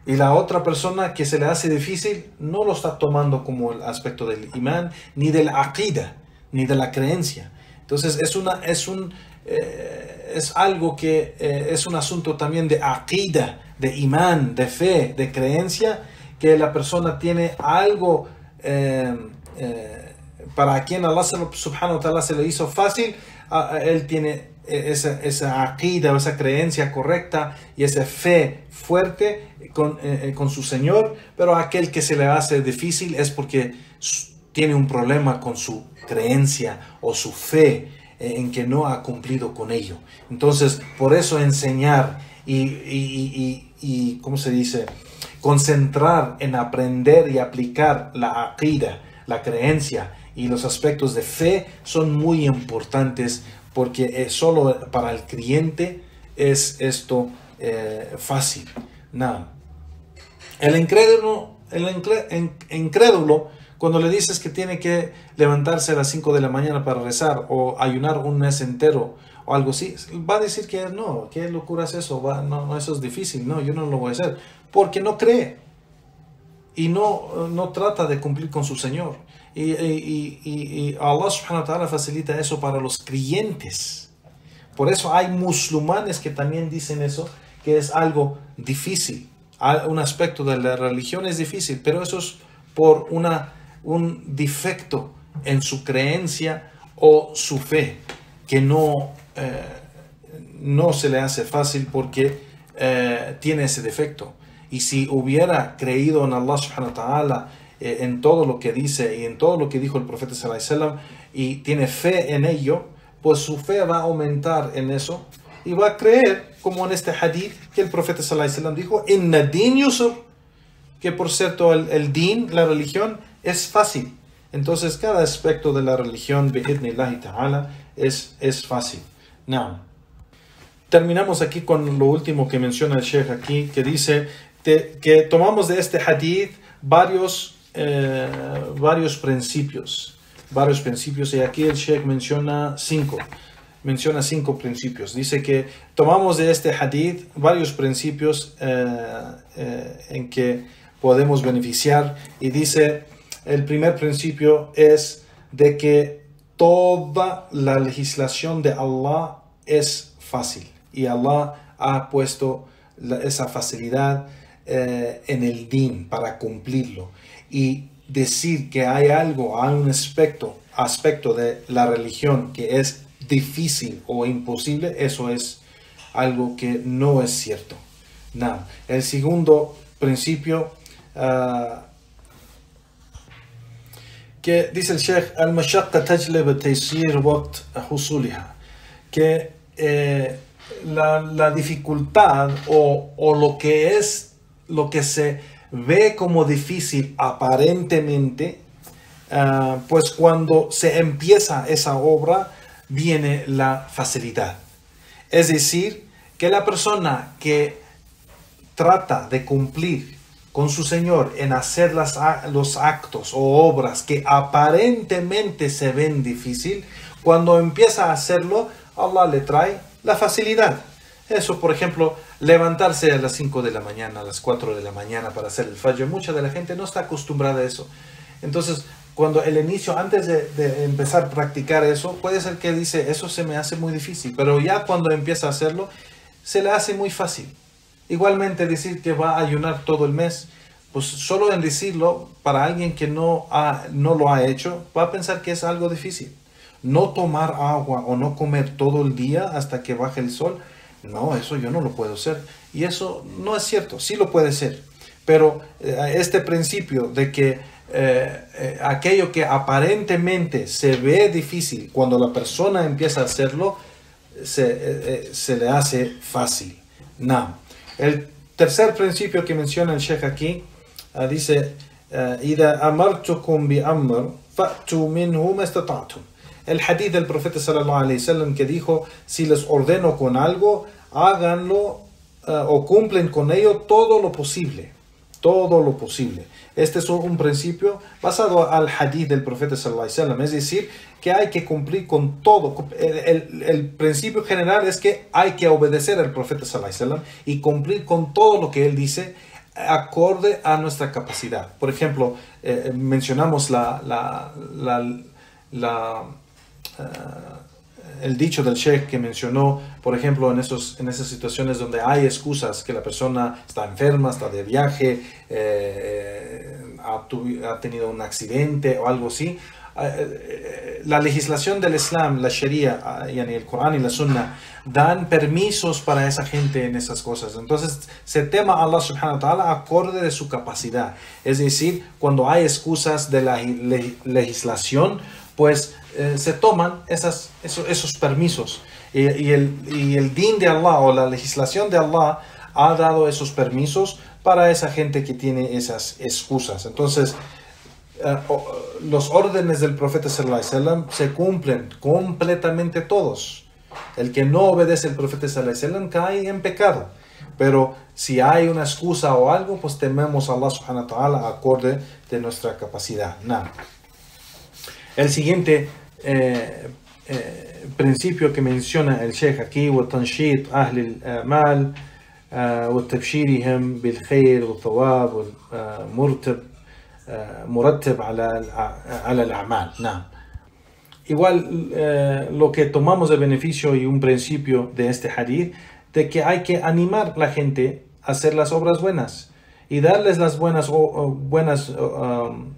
Speaker 2: Y la otra persona que se le hace difícil no lo está tomando como el aspecto del imán, ni del aqida, ni de la creencia. Entonces es algo que es un asunto también de aqida, de imán, de fe, de creencia, que la persona tiene algo para quien Allah subhanahu wa ta'ala se le hizo fácil. Él tiene esa aqida o esa creencia correcta y esa fe fuerte con su Señor, pero aquel que se le hace difícil es porque tiene un problema con su creencia o su fe en que no ha cumplido con ello. Entonces, por eso enseñar y ¿cómo se dice? Concentrar en aprender y aplicar la aqida, la creencia y los aspectos de fe son muy importantes, porque solo para el creyente es esto fácil. No. El incrédulo, cuando le dices que tiene que levantarse a las 5 de la mañana para rezar o ayunar un mes entero o algo así, va a decir que no, ¿qué locura es eso? No, eso es difícil, no, yo no lo voy a hacer, porque no cree y no trata de cumplir con su Señor. Y Allah subhanahu wa ta'ala facilita eso para los creyentes. Por eso hay musulmanes que también dicen eso, que es algo difícil. Un aspecto de la religión es difícil, pero eso es por un defecto en su creencia o su fe, que no se le hace fácil porque tiene ese defecto. Y si hubiera creído en Allah subhanahu wa ta'ala, en todo lo que dice y en todo lo que dijo el profeta sallallahu alaihi wasallam, y tiene fe en ello, pues su fe va a aumentar en eso y va a creer, como en este hadith que el profeta sallallahu alaihi wasallam dijo, inna din yusr, que por cierto el din, la religión, es fácil. Entonces cada aspecto de la religión bi'idhnillahi ta'ala es fácil. Now, terminamos aquí con lo último que menciona el Sheikh aquí, que dice que tomamos de este hadith varios principios, y aquí el Sheikh menciona cinco principios. Dice que tomamos de este hadith varios principios en que podemos beneficiar, y dice el primer principio es de que toda la legislación de Allah es fácil, y Allah ha puesto esa facilidad en el din para cumplirlo. Y decir que hay un aspecto de la religión que es difícil o imposible, eso es algo que no es cierto. No. El segundo principio que dice el Sheikh, al-mashaqqa tajlib at-taysir waqt husuliha, que la dificultad o lo que se ve como difícil aparentemente, pues cuando se empieza esa obra viene la facilidad. Es decir, que la persona que trata de cumplir con su Señor en hacer los actos o obras que aparentemente se ven difícil, cuando empieza a hacerlo, Allah le trae la facilidad. Eso, por ejemplo, levantarse a las 5 de la mañana, a las 4 de la mañana para hacer el fajr. Mucha de la gente no está acostumbrada a eso. Entonces, cuando el inicio, antes de empezar a practicar eso, puede ser que dice, eso se me hace muy difícil. Pero ya cuando empieza a hacerlo, se le hace muy fácil. Igualmente decir que va a ayunar todo el mes, pues solo en decirlo, para alguien que no lo ha hecho, va a pensar que es algo difícil. No tomar agua o no comer todo el día hasta que baje el sol, no, eso yo no lo puedo hacer. Y eso no es cierto, sí lo puede ser. Pero este principio de que aquello que aparentemente se ve difícil, cuando la persona empieza a hacerlo, se le hace fácil. No. El tercer principio que menciona el Sheikh aquí, dice, إِذَا أَمَرْتُكُمْ بِأَمْرٍ فَأْتُوا مِنْهُ مَا اسْتَطَعْتُمْ. El hadith del profeta sallallahu alaihi wasallam que dijo, si les ordeno con algo, háganlo o cumplen con ello todo lo posible. Todo lo posible. Este es un principio basado al hadith del profeta sallallahu alaihi wasallam, es decir, que hay que cumplir con todo. El principio general es que hay que obedecer al profeta sallallahu alaihi wasallam y cumplir con todo lo que él dice acorde a nuestra capacidad. Por ejemplo, mencionamos el dicho del Sheikh que mencionó, por ejemplo, en esas situaciones donde hay excusas, que la persona está enferma, está de viaje, ha tenido un accidente o algo así. La legislación del Islam, la Sharia, el Corán y la Sunna dan permisos para esa gente en esas cosas. Entonces se tema a Allah subhanahu wa ta'ala acorde de su capacidad. Es decir, cuando hay excusas de la legislación, pues se toman esos permisos. Y el din de Allah o la legislación de Allah ha dado esos permisos para esa gente que tiene esas excusas. Entonces, los órdenes del profeta sallallahu alaihi wasallam se cumplen completamente todos. El que no obedece al profeta sallallahu alaihi wasallam cae en pecado. Pero si hay una excusa o algo, pues tememos a Allah subhanahu wa ta'ala acorde de nuestra capacidad. Nada. El siguiente principio que menciona el Sheikh aquí: وتنشيط أهل الأعمال وتبشيرهم بالخير والثواب مرتب على الأعمال. نعم. Igual lo que tomamos de beneficio y un principio de este hadith, de que hay que animar a la gente a hacer las obras buenas y darles las buenas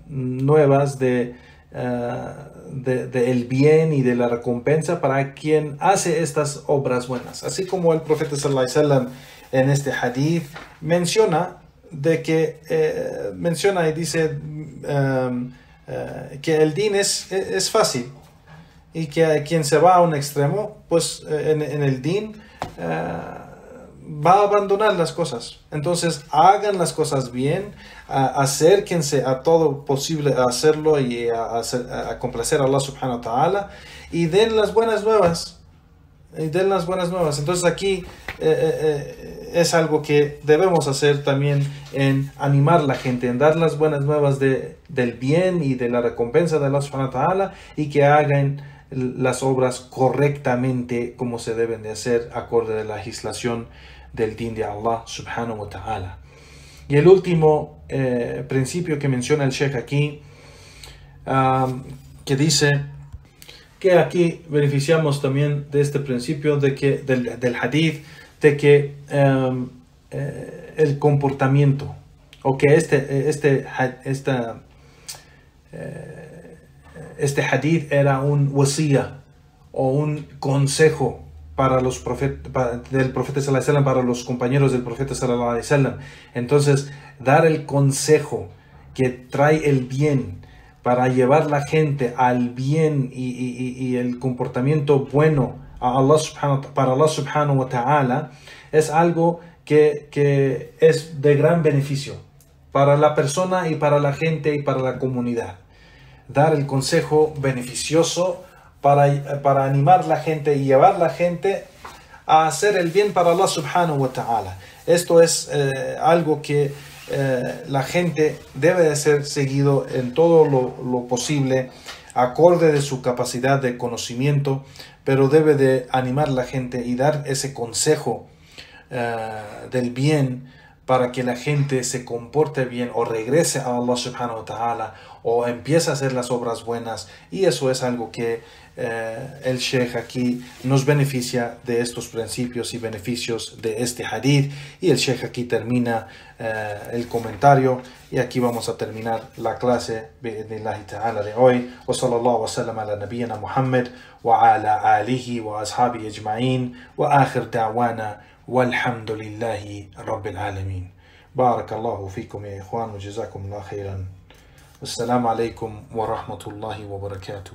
Speaker 2: nuevas de el bien y de la recompensa para quien hace estas obras buenas. Así como el profeta sallallahu alaihi wasallam en este hadith menciona de que menciona y dice que el din es fácil y que quien se va a un extremo, pues en el din va a abandonar las cosas. Entonces hagan las cosas bien, acérquense a todo posible a hacerlo y a complacer a Allah subhanahu wa ta'ala, y den las buenas nuevas. Entonces aquí es algo que debemos hacer también, en animar a la gente, en dar las buenas nuevas del bien y de la recompensa de Allah subhanahu wa ta'ala, y que hagan las obras correctamente como se deben de hacer acorde a la legislación del din de Allah subhanahu wa ta'ala. Y el último principio que menciona el Sheikh aquí, que dice que aquí beneficiamos también de este principio de que del hadith, de que el comportamiento, o que este hadith era un wasiya o un consejo para los del profeta sallallahu alaihi wasallam, para los compañeros del profeta sallallahu alaihi wasallam. Entonces, dar el consejo que trae el bien para llevar la gente al bien y el comportamiento bueno a Allah para Allah subhanahu wa ta'ala, es algo que es de gran beneficio para la persona y para la gente y para la comunidad. Dar el consejo beneficioso para animar a la gente y llevar a la gente a hacer el bien para Allah subhanahu wa ta'ala. Esto es algo que la gente debe de ser seguido en todo lo posible, acorde de su capacidad de conocimiento, pero debe de animar a la gente y dar ese consejo del bien para que la gente se comporte bien o regrese a Allah subhanahu wa ta'ala o empiece a hacer las obras buenas. Y eso es algo que el Sheikh aquí nos beneficia de estos principios y beneficios de este hadith. Y el Sheikh aquí termina el comentario, y aquí vamos a terminar la clase bi'idhnillahi ta'ala de hoy. Wa sallallahu wa sallam ala nabiyyina Muhammad wa ala alihi wa ashabihi ajma'in wa akhir da'wana والحمد لله رب العالمين. بارك الله فيكم يا إخوان وجزاكم الله خيرا. السلام عليكم ورحمة الله وبركاته.